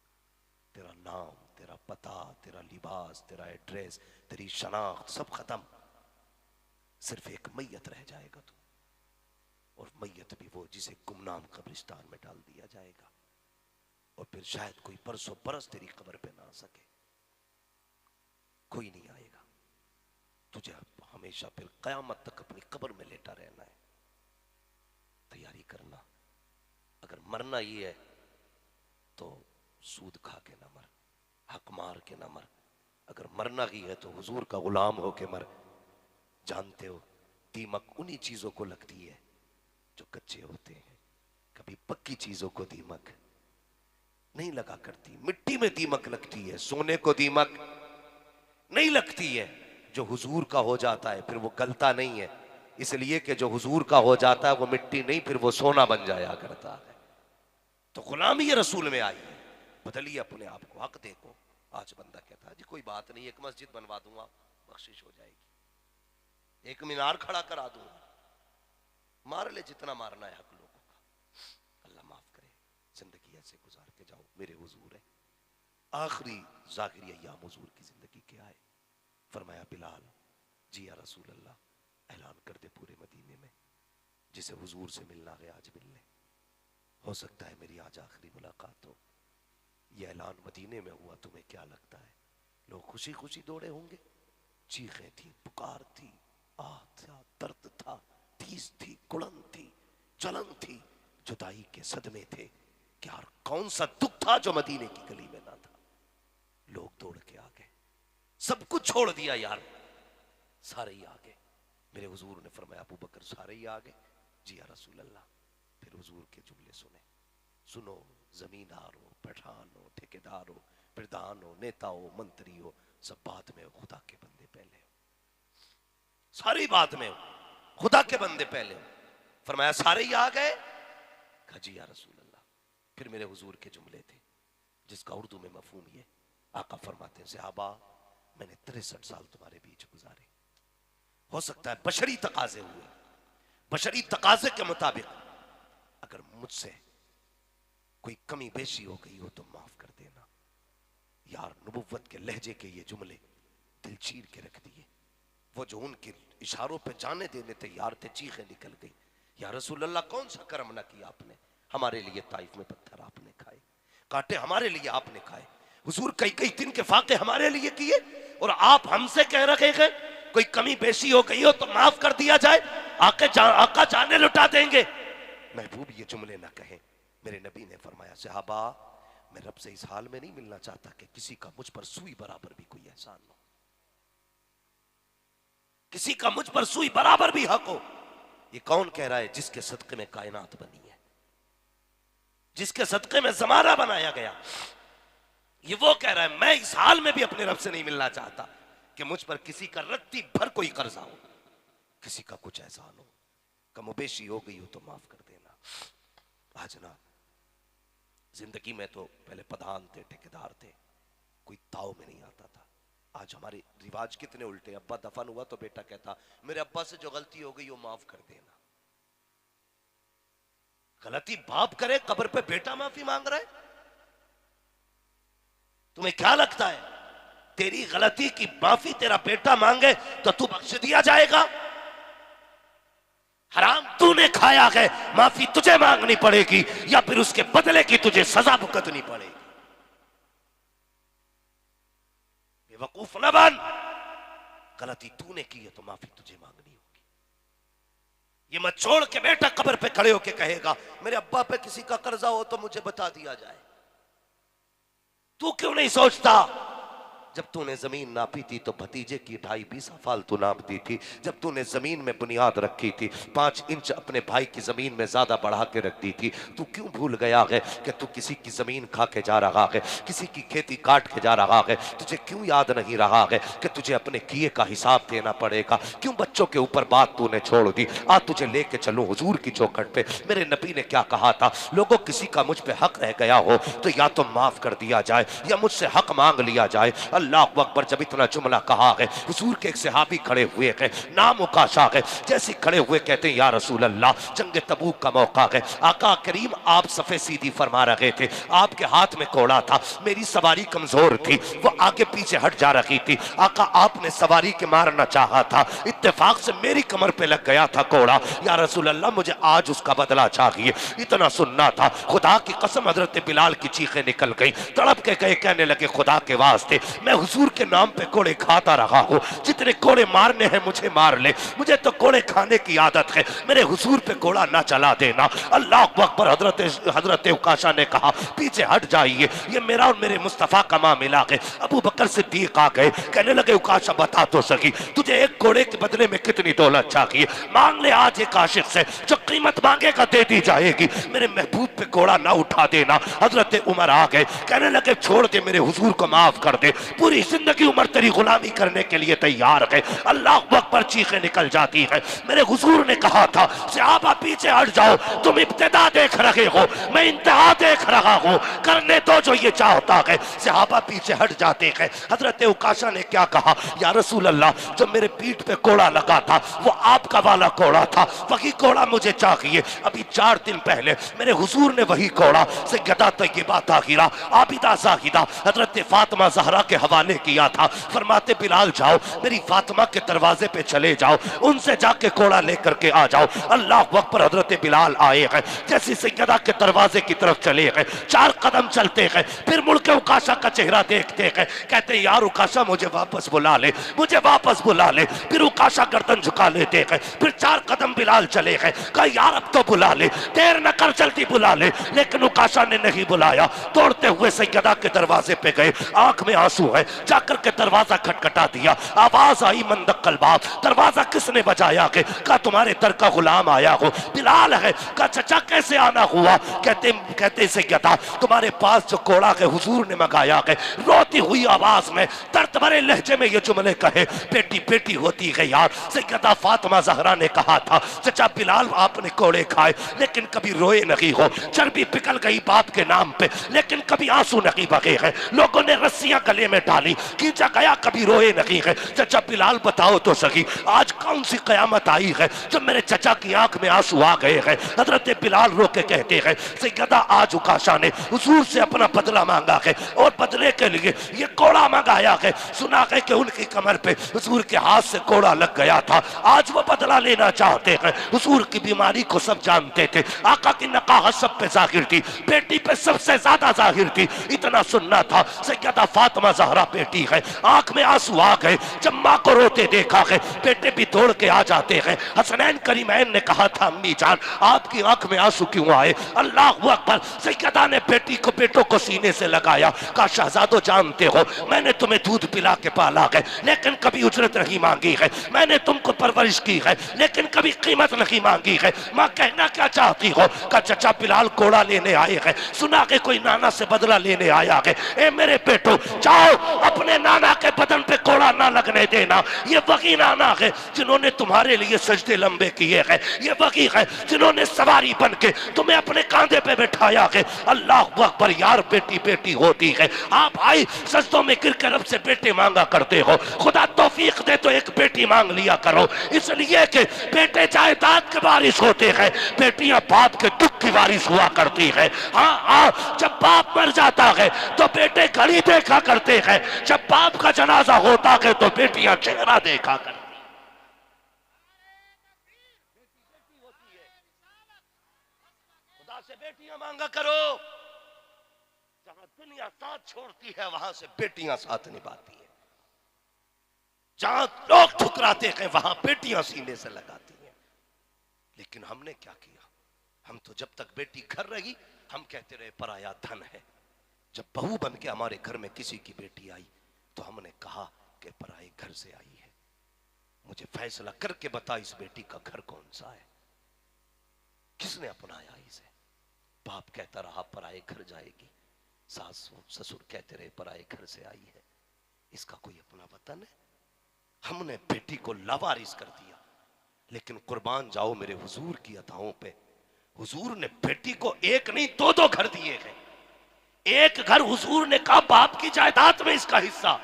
Speaker 1: तेरा नाम, तेरा पता, तेरा लिबास, तेरा एड्रेस, तेरी शनाख्त, सब खत्म। सिर्फ एक मैयत रह जाएगा तू, और मैयत भी वो जिसे गुमनाम कब्रिस्तान में डाल दिया जाएगा। और फिर शायद कोई बरसों बरस तेरी कब्र पे ना आ सके, कोई नहीं आएगा। तुझे हमेशा फिर कयामत तक अपनी कब्र में लेटा रहना है। तैयारी करना। अगर मरना ही है तो सूद खा के ना मर, हक मार के ना मर। अगर मरना ही है तो हुजूर का गुलाम हो के मर। जानते हो, दीमक उन्हीं चीजों को लगती है जो कच्चे होते हैं। कभी पक्की चीजों को दीमक नहीं लगा करती। मिट्टी में दीमक लगती है, सोने को दीमक नहीं लगती है। जो हुजूर का हो जाता है फिर वो गलता नहीं है, इसलिए कि जो हुजूर का हो जाता है वो मिट्टी नहीं, फिर वो सोना बन जाया करता है। तो गुलामी रसूल में आई है। बदलिए अपने आप को, हक देखो। आज बंदा कहता है जी कोई बात नहीं, एक मस्जिद बनवा दूंगा, बख्शिश हो जाएगी, एक मीनार खड़ा करा दूंगा। मार ले जितना मारना है हक लोगों का, अल्लाह माफ करे। जिंदगी ऐसे गुजार के जाओ। मेरे हुजूर है आखिरी जाहिरी अय्याम, हुजूर की जिंदगी क्या है? फरमाया बिलाल जी या रसूल अल्लाह, ऐलान कर दे पूरे मदीने में, जिसे हुजूर से मिलना है आज मिलने। हो सकता है मेरी आज आखिरी मुलाकात हो। यह ऐलान मदीने में हुआ, तुम्हें क्या लगता है लोग खुशी खुशी दौड़े होंगे? चीखें थी, पुकार थी, आह था, दर्द था, तीस थी, कुड़न थी, जलन थी, जुदाई के सदमे थे। क्या कौन सा दुख था जो मदीने की गली में ना था? लोग दौड़ के आ गए, सब कुछ छोड़ दिया यार, सारे ही आ गए। मेरे हुजूर ने फरमाया अबू बकर सारे ही आ गए जी या रसूल अल्लाह। फिर हुजूर के जुमले सुने। सुनो, जमींदार हो, पठान हो, ठेकेदार हो, प्रधान हो, नेता हो, मंत्री हो, सब बाद में हो, खुदा के बंदे पहले हो। सारी बाद में हो, खुदा के बंदे पहले हो। फरमाया सारे ही आ गए? कहा जी या रसूल अल्लाह। फिर मेरे हुजूर के जुमले थे जिसका उर्दू में मफहूम ये, आका फरमाते हैं सहाबा मैंने 63 साल तुम्हारे बीच गुजारे। हो सकता है बशरी तकाजे हुए, बशरी तकाजे के मुताबिक अगर मुझसे कोई कमी बेशी हो गई हो तो माफ कर देना। यार नबुव्वत के लहजे के ये जुमले दिल चीर के रख दिए। वो जो उनके इशारों पे जाने देने थे यार थे, चीखें निकल गई। या रसूल अल्लाह कौन सा कर्म ना किया आपने? हमारे लिए ताइफ में पत्थर आपने खाए, कांटे हमारे लिए आपने खाए, हुजूर कई कई दिन के फाके हमारे लिए किए, और आप हमसे कह रहे हैं कोई कमी बेशी हो गई हो तो माफ कर दिया जाए, आका जाने लुटा देंगे। महबूब ये जुमले ना कहें। मेरे नबी ने फरमाया सहाबा मैं रब से इस हाल में नहीं मिलना चाहता कि किसी का मुझ पर सुई बराबर भी कोई एहसान हो, किसी का मुझ पर सुई बराबर भी हक हो। ये कौन कह रहा है? जिसके सदके में कायनात बनी है, जिसके सदके में जमाना बनाया गया, ये वो कह रहा है मैं इस हाल में भी अपने रब से नहीं मिलना चाहता कि मुझ पर किसी का रत्ती भर कोई कर्जा हो, किसी का कुछ एहसान हो, कमोबेशी हो गई हो तो माफ कर देना। आज ना जिंदगी में तो पहले प्रधान थे, ठेकेदार थे, कोई ताव में नहीं आता था। आज हमारे रिवाज कितने उल्टे। अब्बा दफन हुआ तो बेटा कहता मेरे अब्बा से जो गलती हो गई वो माफ कर देना। गलती बाप करे, कब्र पे बेटा माफी मांग रहा है। तुम्हें क्या लगता है तेरी गलती की माफी तेरा बेटा मांगे तो तू बख्श दिया जाएगा? हराम तूने खाया है, माफी तुझे मांगनी पड़ेगी या फिर उसके बदले की तुझे सजा भुगतनी पड़ेगी। बेवकूफ न बन, गलती तूने की है तो माफी तुझे मांगनी होगी। ये मत छोड़ के बेटा कब्र पे खड़े होके कहेगा मेरे अब्बा पे किसी का कर्जा हो तो मुझे बता दिया जाए। तू क्यों नहीं सोचता जब तूने जमीन नापी थी तो भतीजे की 2.5 फालतू नाप दी थी। जब तूने जमीन में बुनियाद रखी थी 5 इंच अपने भाई की जमीन में ज्यादा बढ़ा के रख दी थी। तू क्यों भूल गया है कि तू किसी की जमीन खा के जा रहा है, किसी की खेती काट के जा रहा है? तुझे क्यों याद नहीं रहा है कि तुझे अपने किए का हिसाब देना पड़ेगा? क्यों बच्चों के ऊपर बात तूने छोड़ दी? आज तुझे लेके चलो हुजूर की चौखट पे। मेरे नबी ने क्या कहा था? लोगों किसी का मुझ पे हक रह गया हो तो या तो माफ कर दिया जाए या मुझसे हक मांग लिया जाए। अल्लाह अकबर। जब इतना जुमला कहा है, हुजूर के एक सहाबी खड़े हुए हैं, नाम उकाशा है। जैसे खड़े हुए कहते हैं या रसूल अल्लाह, जंग तबूक का मौका है, आका करीम आप सफे सीधी फरमा रहे थे, आपके हाथ में कोड़ा था, मेरी सवारी कमजोर थी, वो आगे पीछे हट जा रही थी। आका आपने सवारी के मारना चाहा था, इत्तेफाक से मेरी कमर पे लग गया था कोड़ा। या रसूल अल्लाह, मुझे आज उसका बदला चाहिए। इतना सुनना था, खुदा की कसम हजरत बिलाल की चीखें निकल गई, तड़प के गए, कहने लगे खुदा के वास्ते मैं हुजूर के नाम पे कोड़े खाता रहा हूँ, जितने कोड़े मारने हैं मुझे मार ले, मुझे तो कोड़े खाने की आदत है, मेरे हुजूर पे कोड़ा ना चला देना। अल्लाह अकबर। हजरत उकाशा ने कहा पीछे हट जाइए, ये मेरा और मेरे मुस्तफा का मामला है। अबू बकर सिद्दीक आ गए, कहने लगे उकाशा बता तो सकी, तुझे एक कोड़े के बदले में कितनी दौलत चाहिए, मांग ले आज एक आशिक से, जो कीमत मांगेगा दे दी जाएगी, मेरे महबूब पे कोड़ा ना उठा देना। हजरत उमर आ गए, कहने लगे छोड़ दे, मेरे हुजूर को माफ कर दे, पूरी जिंदगी उमर तेरी गुलामी करने के लिए तैयार है। अल्लाह अकबर। चीखें निकल जाती है। मेरे हुजूर ने कहा था सहाबा पीछे हट जाओ, तुम इब्तिदा देख रहे हो, मैं इंतहा देख रहा हूं, करने दो जो ये चाहता है। सहाबा पीछे हट जाते हैं। हजरत उकाशा ने क्या कहा, या रसूल अल्लाह, जो मेरे पीठ पे कोड़ा लगा था वो आपका वाला कोड़ा था, वही कोड़ा मुझे चाहिए। अभी 4 दिन पहले मेरे हुजूर ने वही कोड़ा सैयदा तय्यबा ताहिरा आबिदा जाहिदा हजरत फातिमा ज़हरा के हवाले किया था। फरमाते बिलाल जाओ, मेरी फातिमा के दरवाजे पे चले जाओ, उनसे जाके कोड़ा लेकर के आ जाओ। अल्लाह अकबर। हजरत बिलाल आए हैं, जैसे सैयदा के दरवाजे की तरफ चले हैं, 4 कदम चलते हैं, फिर मुड़ के उकाशा का चेहरा देखते हैं, कहते हैं यार उकाशा मुझे वापस बुला ले, मुझे वापस बुला ले। फिर उकाशा गर्दन झुका लेते हैं, फिर 4 कदम बिलाल चले हैं, कहा यार अब तो बुला ले, देर न कर जल्दी बुला ले। लेकिन उकाशा ने नहीं बुलाया, तोड़ते हुए सैयदा के दरवाजे पे गए, आंख में आंसू है, जाकर के दरवाजा खटखटा दिया, आवाज आई मंदक्कल बाप, दरवाजा किसने बजाया के? कहा तुम्हारे दर का गुलाम आया हो। बिलाल है। कहा चचा कैसे आना हुआ? कहते सैयदा तुम्हारे पास जो कोड़ा है हुजूर ने मंगाया है। रोती हुई आवाज में दर्द भरे लहजे में ये जुमले कहे, बेटी बेटी होती है यार। सैयदा फातिमा ज़हरा ने कहा था चचा बिलाल आपने कोड़े खाए लेकिन कभी रोए नहीं हो, चर्बी पिघल गई बाप के नाम पे लेकिन कभी आंसू नहीं बगे हैं, लोगों ने रस्सियां गले में डाली, खींचा गया, कभी रोए नहीं है। चचा बिलाल बताओ तो सही, आज कौन सी कयामत आई है जब मेरे चचा की आंख में आंसू आ गए हैं? हजरत बिलाल रो के कहते हैं सैयदा आज उकाशा ने हुजूर से अपना बदला मांगा है और बदले के लिए ये कोड़ा मंगाया है। सुना है कि उनकी कमर पे हुजूर के हाथ से कोड़ा लग गया था, आज वो बदला लेना चाहते हैं। हुजूर की बीमारी को सब जानते थे, आका की नकाहत सब पे जाहिर थी, बेटी पे सबसे ज्यादा जाहिर थी। इतना सुनना था सैयदा फातिमा ज़हरा बेटी है, आंख में आंसू आ गए, जब माँ को रोते देखा है बेटे भी दौड़ के आ जाते हैं। हसनैन करीमैन ने कहा था अम्मी जान आपकी आंख में आंसू क्यों आए? अल्लाह अकबर। सैयदा ने बेटी को बेटों को सीने से लगाया, कहा शहजादो जानते हो मैंने तुम्हें दूध पिला के पाला है लेकिन कभी उजरत नहीं मांगी है, मैंने तुमको परवरिश की है लेकिन कभी कीमत नहीं मांगी है, माँ कहना क्या चाहती हो? का चचा बिलाल कोड़ा लेने आए हैं, सुना के कोई नाना से बदला लेने आया है। ए मेरे बेटो जाओ अपने नाना के बदन पे कोड़ा ना लगने देना, ये वही नाना है जिन्होंने तुम्हारे लिए सजदे लंबे किए हैं, ये वही है जिन्होंने सवारी बन के तुम्हें अपने कांधे पे बैठाया है। अल्लाह अकबर। यार बेटी बेटी होती है। हाँ भाई सजदों में गिर के रब से बेटे मांगा करते हो, खुदा तौफीक दे तो एक बेटी मांग लिया करो, इसलिए कि बेटे जायदाद के वारिस होते हैं, बेटियां बाप के दुख की वारिस हुआ करती है। हाँ हाँ जब बाप मर जाता है तो बेटे घड़ी देखा करते हैं, जब बाप का जनाजा होता है तो बेटियां चेहरा देखा करती। खुदा से बेटियां मांगा करो, जहां दुनिया साथ छोड़ती है वहां से बेटियां साथ निभाती है, जहां लोग ठुकराते हैं वहां बेटियां सीने से लगाती हैं। लेकिन हमने क्या किया? हम तो जब तक बेटी घर रही हम कहते रहे पराया धन है, जब बहू बन के हमारे घर में किसी की बेटी आई तो हमने कहा कि पराए घर से आई है, मुझे फैसला करके बता इस बेटी का घर कौन सा है, किसने अपनाया इसे? बाप कहता रहा पराए घर जाएगी, सास ससुर कहते रहे पराए घर से आई है, इसका कोई अपना वतन है? हमने बेटी को लावारिस कर दिया। लेकिन कुर्बान जाओ मेरे हुजूर की अताओं पे, हुजूर ने बेटी को एक नहीं 2-2 घर दिए हैं। एक घर हुजूर ने कहा बाप की जायदाद में इसका हिस्सा,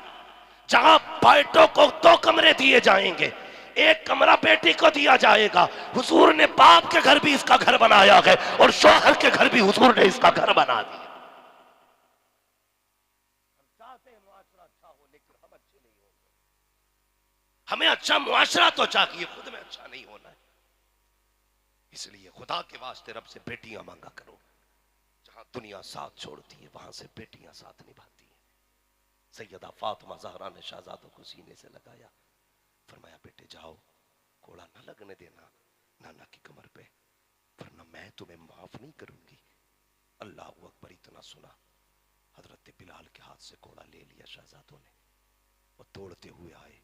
Speaker 1: जहां बेटों को 2 कमरे दिए जाएंगे, 1 कमरा बेटी को दिया जाएगा। हुजूर ने बाप के घर भी इसका घर बनाया है और शौहर के घर भी हुजूर ने इसका घर बना दिया। हम चाहते हैं मुआशरा अच्छा हो, लेकिन हम अच्छे नहीं होंगे। हमें अच्छा मुआशरा तो चाहिए, खुद में अच्छा नहीं होना है। इसलिए खुदा के वास्ते रब से बेटियां मांगा करो। जहां दुनिया साथ छोड़ती है वहां से बेटियां साथ निभाती हैं। सैयदा फातिमा ज़हरा ने शहजादों को सीने से लगाया, फरमाया बेटे जाओ, कोड़ा ना लगने देना नाना की कमर पे, वरना मैं तुम्हें माफ नहीं करूंगी। अल्लाह अकबर इतना सुना, हजरत बिलाल के हाथ से कोड़ा ले लिया शहजादों ने और दौड़ते हुए आए।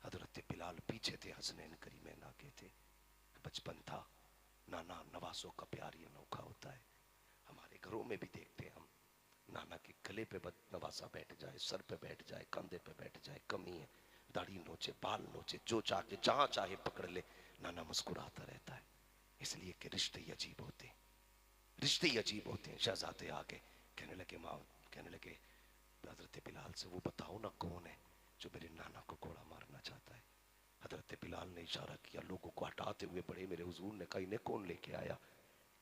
Speaker 1: हजरत बिलाल पीछे थे, हसनैन करीमैन आगे थे। बचपन था, नाना नवासों का प्यार ये अनोखा होता है। हमारे घरों में भी देखते हैं हम, नाना के गले पे नवासा बैठ जाए, सर पे बैठ जाए, कंधे पे बैठ जाए, कमी है, दाढ़ी नोचे, बाल नोचे, जो चाहे जहां चाहे पकड़ ले, नाना मुस्कुराता रहता है। इसलिए कि रिश्ते ही अजीब होते हैं, रिश्ते ही अजीब होते हैं। शहजादे आगे कहने लगे, माँ कहने लगे हजरत बिलाल से, वो बताओ ना कौन है जो मेरे नाना को कोड़ा मारना चाहता है। हजरत बिलाल ने इशारा किया, लोगों को हटाते हुए बड़े मेरे हुजूर ने कहा इन्हें कौन लेके आया।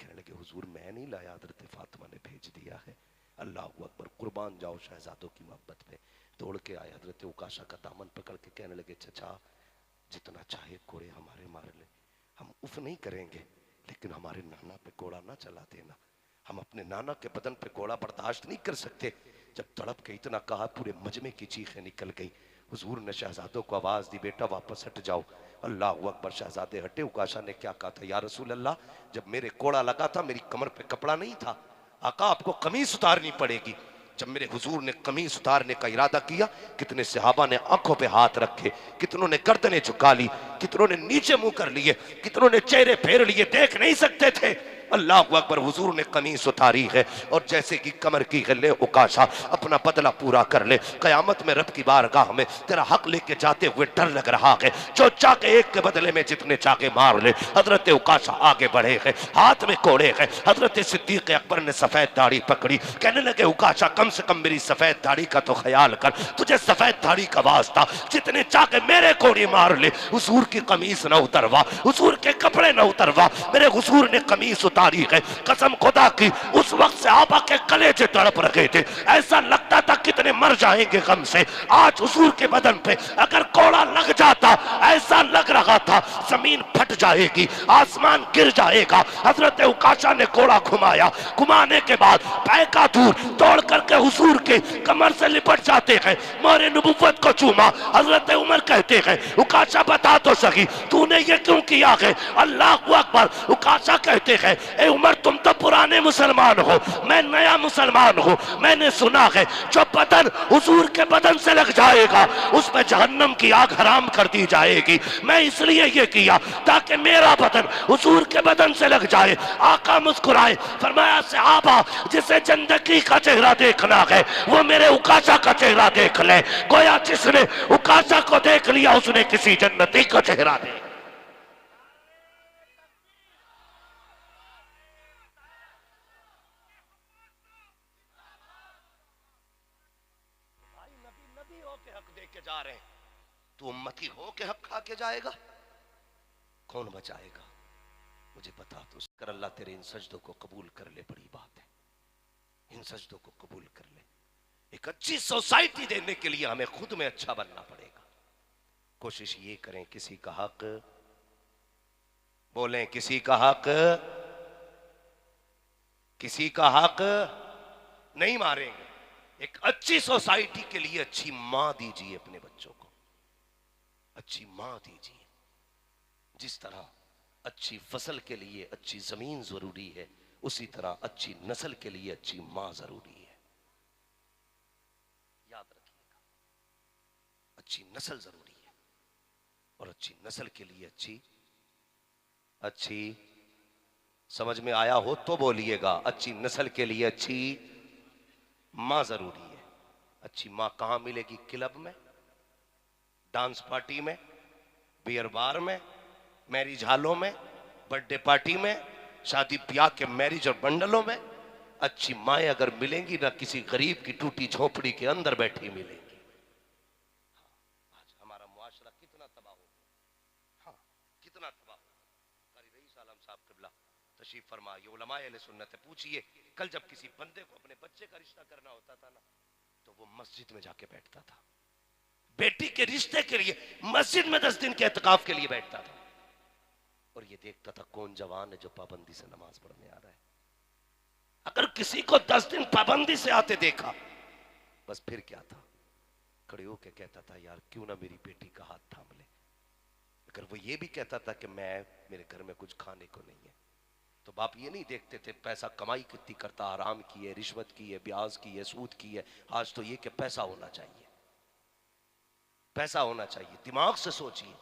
Speaker 1: कहने लगे हुजूर मैं नहीं लाया, हजरत फातिमा ने भेज दिया है। अल्लाह अकबर, कुर्बान जाओ शहजादों की मोहब्बत में। दौड़ के आए, हजरत उकाशा का दामन पकड़ के कहने लगे, चचा जितना चाहे कोड़े हमारे मार ले, हम उफ नहीं करेंगे, लेकिन हमारे नाना पे कोड़ा ना चला देना। हम अपने नाना के बदन पे कोड़ा बर्दाश्त नहीं कर सकते। जब तड़प के इतना कहा, पूरे मजमे की चीखें निकल गई। हुजूर ने शहजादों को आवाज दी, बेटा वापस हट जाओ। अल्लाह अकबर, शहजादे हटे। उकाशा ने क्या कहा था, या रसूल अल्लाह, जब मेरे कोड़ा लगा था मेरी कमर पे कपड़ा नहीं था, आका आपको कमीज उतारनी पड़ेगी। जब मेरे हुजूर ने कमीज उतारने का इरादा किया, कितने सहाबा ने आंखों पे हाथ रखे, कितनों ने गर्दनें झुका ली, कितनों ने नीचे मुंह कर लिए, कितनों ने चेहरे फेर लिए, देख नहीं सकते थे। अल्लाह अकबर, हुजूर ने कमीज उतारी है और जैसे कि कमर की गले उकाशा अपना बदला पूरा कर ले, कयामत में रब की बारगाह में तेरा हक लेके जाते हुए डर लग रहा है। जो चाके एक के बदले में जितने चाके मार ले। हजरत उकाशा आगे बढ़े हैं, हाथ में कोड़े हैं। हजरत सिद्दीक अकबर ने सफेद दाढ़ी पकड़ी, कहने लगे उकाशा कम से कम मेरी सफेद दाढ़ी का तो ख्याल कर, तुझे सफेद दाढ़ी का वास्ता, जितने चाके मेरे कोड़े मार ले, हुजूर की कमीज न उतरवा, हुजूर के कपड़े न उतरवा। मेरे हुजूर ने कमीज तारीख है, कसम खुदा की उस वक्त से आबा के कलेजे तड़प रखे थे, ऐसा लगता था कितने मर जाएंगे गम से। आज हुजूर के बदन पे अगर कोड़ा लग जाता, ऐसा लग रहा था जमीन फट जाएगी, आसमान गिर जाएगा। हजरत उकाशा ने कोड़ा घुमाया, घुमाने के बाद पैका दूर तोड़ करके हुजूर के कमर से लिपट जाते हैं, मोरे नबुव्वत को चूमा। हजरत उमर कहते हैं, उकाशा बता तो सही तूने ये क्यों किया है। अल्लाह अकबर, उकाशा कहते हैं, ए उमर तुम तो पुराने मुसलमान हो, मैं नया मुसलमान हूँ। मैंने सुना है जो बदन हुजूर के बदन से लग जाएगा उस पर जहन्नम की आग हराम कर दी जाएगी। मैं इसलिए ये किया ताकि मेरा बदन हुजूर के बदन से लग जाए। आका मुस्कुराए, फरमाया सहाबा जिसे जिंदगी का चेहरा देखना है वो मेरे उकाशा का चेहरा देख ले। गोया जिसने उकाशा को देख लिया उसने किसी जन्नती का चेहरा देखा। नबी हो के हक दे के जा रहे हैं, तू उम्मती हो के हक खा के जाएगा, कौन बचाएगा मुझे बता तो। कर अल्लाह तेरे इन सजदों को कबूल कर ले, बड़ी बात है, इन सजदों को कबूल कर ले। एक अच्छी सोसाइटी देने के लिए हमें खुद में अच्छा बनना पड़ेगा। कोशिश ये करें किसी का हक, बोलें किसी का हक, किसी का हक नहीं मारेंगे। एक अच्छी सोसाइटी के लिए अच्छी मां दीजिए अपने बच्चों को, अच्छी मां दीजिए। जिस तरह अच्छी फसल के लिए अच्छी जमीन जरूरी है, उसी तरह अच्छी नस्ल के लिए अच्छी मां जरूरी है। याद रखिएगा, अच्छी नस्ल जरूरी है और अच्छी नस्ल के लिए अच्छी अच्छी समझ में आया हो तो बोलिएगा, अच्छी नस्ल के लिए अच्छी मां जरूरी है। अच्छी मां कहां मिलेगी? क्लब में, डांस पार्टी में, बियर बार में, मैरिज हॉलों में, बर्थडे पार्टी में, शादी ब्याह के मैरिज और बंडलों में। अच्छी माएं अगर मिलेंगी ना किसी गरीब की टूटी झोपड़ी के अंदर बैठी मिलेंगी। उलमाए अहले सुन्नत है। पूछिए, कल जब किसी बंदे को अपने बच्चे का रिश्ता करना होता था ना, तो वो मस्जिद में जाके बैठता था, बेटी के रिश्ते के लिए मस्जिद में 10 दिन के एतकाफ के लिए बैठता था, और ये देखता था कौन जवान है जो पाबंदी से नमाज पढ़ने आ रहा है। अगर किसी को 10 दिन पाबंदी से आते देखा, बस फिर क्या था, खड़े होके कहता था यार क्यों ना मेरी बेटी का हाथ थाम ले। अगर वो ये भी कहता था कि मेरे घर में कुछ खाने को नहीं है, तो बाप ये नहीं देखते थे पैसा कमाई कितनी करता, आराम की है, रिश्वत की है, ब्याज की है, सूद की है। आज तो ये कि पैसा होना चाहिए, पैसा होना चाहिए। दिमाग से सोचिए,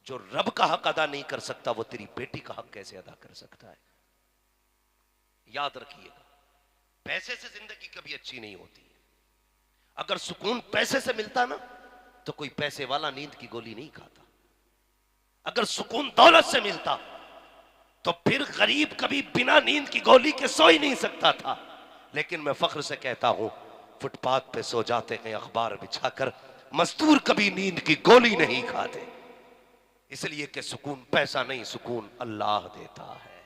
Speaker 1: जो रब का हक अदा नहीं कर सकता वो तेरी बेटी का हक कैसे अदा कर सकता है। याद रखिएगा, पैसे से जिंदगी कभी अच्छी नहीं होती है। अगर सुकून पैसे से मिलता ना, तो कोई पैसे वाला नींद की गोली नहीं खाता। अगर सुकून दौलत से मिलता, तो फिर गरीब कभी बिना नींद की गोली के सो ही नहीं सकता था। लेकिन मैं फख्र से कहता हूं, फुटपाथ पे सो जाते हैं अखबार बिछाकर, मजदूर कभी नींद की गोली नहीं खाते। इसलिए कि सुकून पैसा नहीं, सुकून अल्लाह देता है।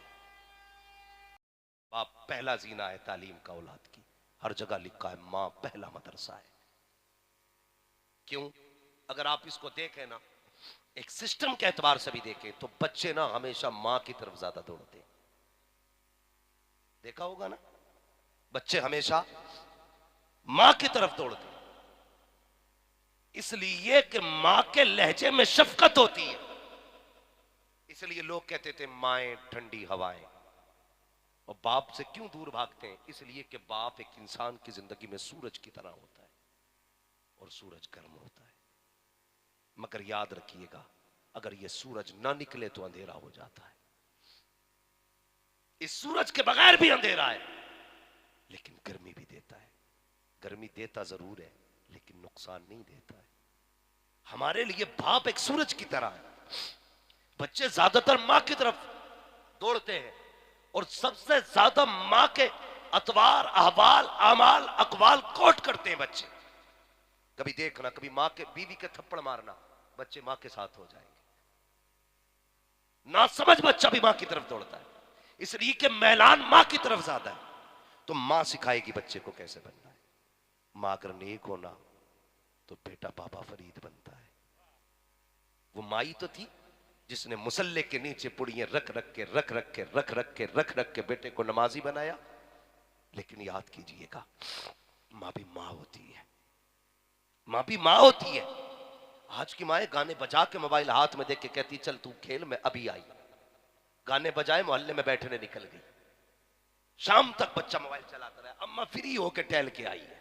Speaker 1: बाप पहला जीना है तालीम का औलाद की। हर जगह लिखा है मां पहला मदरसा है। क्यों? अगर आप इसको देखें ना, एक सिस्टम के एतबार से भी देखें, तो बच्चे ना हमेशा मां की तरफ ज्यादा दौड़ते हैं। देखा होगा ना, बच्चे हमेशा मां की तरफ दौड़ते हैं, इसलिए कि मां के लहजे में शफकत होती है। इसलिए लोग कहते थे माएं ठंडी हवाएं। और बाप से क्यों दूर भागते हैं? इसलिए कि बाप एक इंसान की जिंदगी में सूरज की तरह होता है, और सूरज गर्म होता है। मगर याद रखिएगा, अगर यह सूरज ना निकले तो अंधेरा हो जाता है। इस सूरज के बगैर भी अंधेरा है, लेकिन गर्मी भी देता है। गर्मी देता जरूर है, लेकिन नुकसान नहीं देता है। हमारे लिए बाप एक सूरज की तरह है। बच्चे ज्यादातर मां की तरफ दौड़ते हैं, और सबसे ज्यादा मां के अतवार, अहवाल, अमाल, अकवाल कोट करते हैं बच्चे। कभी देखना, कभी मां के बीवी के थप्पड़ मारना, बच्चे मां के साथ हो जाएंगे। ना समझ बच्चा भी मां की तरफ दौड़ता है, इसलिए कि मैलान मां की तरफ ज्यादा है। तो मां सिखाएगी बच्चे को कैसे बनना है। मां अगर नेक होना, तो बेटा बाबा फरीद बनता है। वो माई तो थी जिसने मुसल्ले के नीचे पुड़ियां रख रख के बेटे को नमाजी बनाया। लेकिन याद कीजिएगा, मां भी मां होती है, मां भी मां होती है। आज की माएं गाने बजा के मोबाइल हाथ में देख के कहती चल तू खेल, मैं अभी आई। गाने बजाए मोहल्ले में बैठने निकल गई। शाम तक बच्चा मोबाइल चलाता रहा, अम्मा फ्री होके टहल के आई है।